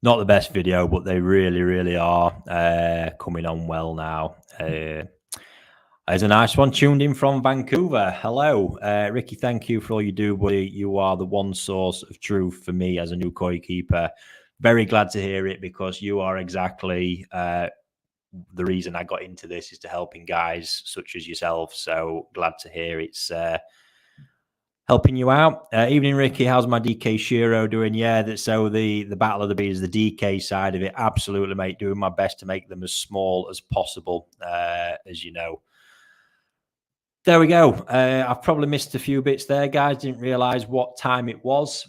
Not the best video, but they really, really are coming on well now. There's a nice one tuned in from Vancouver. Hello, Ricky. Thank you for all you do, buddy. You are the one source of truth for me as a new koi keeper. Very glad to hear it, because you are exactly the reason I got into this, is to helping guys such as yourself. So glad to hear it's helping you out. Evening, Ricky. How's my DK Shiro doing? Yeah, so the Battle of the Bees, the DK side of it, absolutely, mate. Doing my best to make them as small as possible, as you know. There we go. I've probably missed a few bits there, guys. Didn't realize what time it was.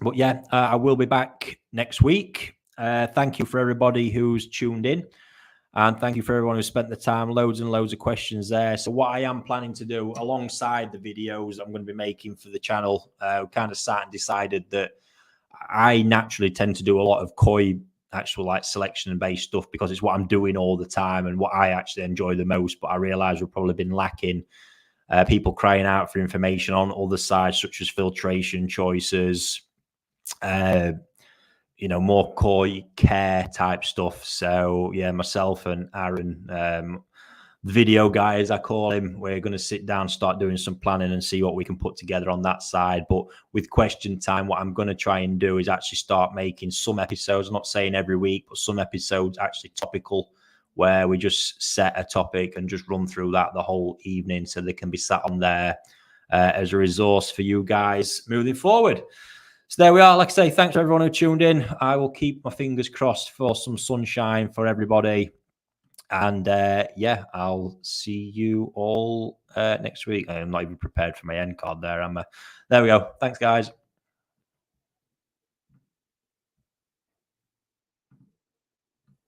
But yeah, I will be back next week. Thank you for everybody who's tuned in. And thank you for everyone who spent the time. Loads and loads of questions there. So what I am planning to do alongside the videos I'm going to be making for the channel, kind of sat and decided that I naturally tend to do a lot of koi, actual like selection and base stuff, because it's what I'm doing all the time and what I actually enjoy the most. But I realize we've probably been lacking people crying out for information on other sides, such as filtration choices, more koi care type stuff. So yeah, myself and Aaron, the video guy, as I call him, we're going to sit down, start doing some planning and see what we can put together on that side. But with question time, what I'm going to try and do is actually start making some episodes, I'm not saying every week, but some episodes actually topical, where we just set a topic and just run through that the whole evening, so they can be sat on there as a resource for you guys moving forward. So there we are. Like I say, thanks to everyone who tuned in. I will keep my fingers crossed for some sunshine for everybody. And yeah, I'll see you all next week. I'm not even prepared for my end card there, am I? There we go. Thanks, guys.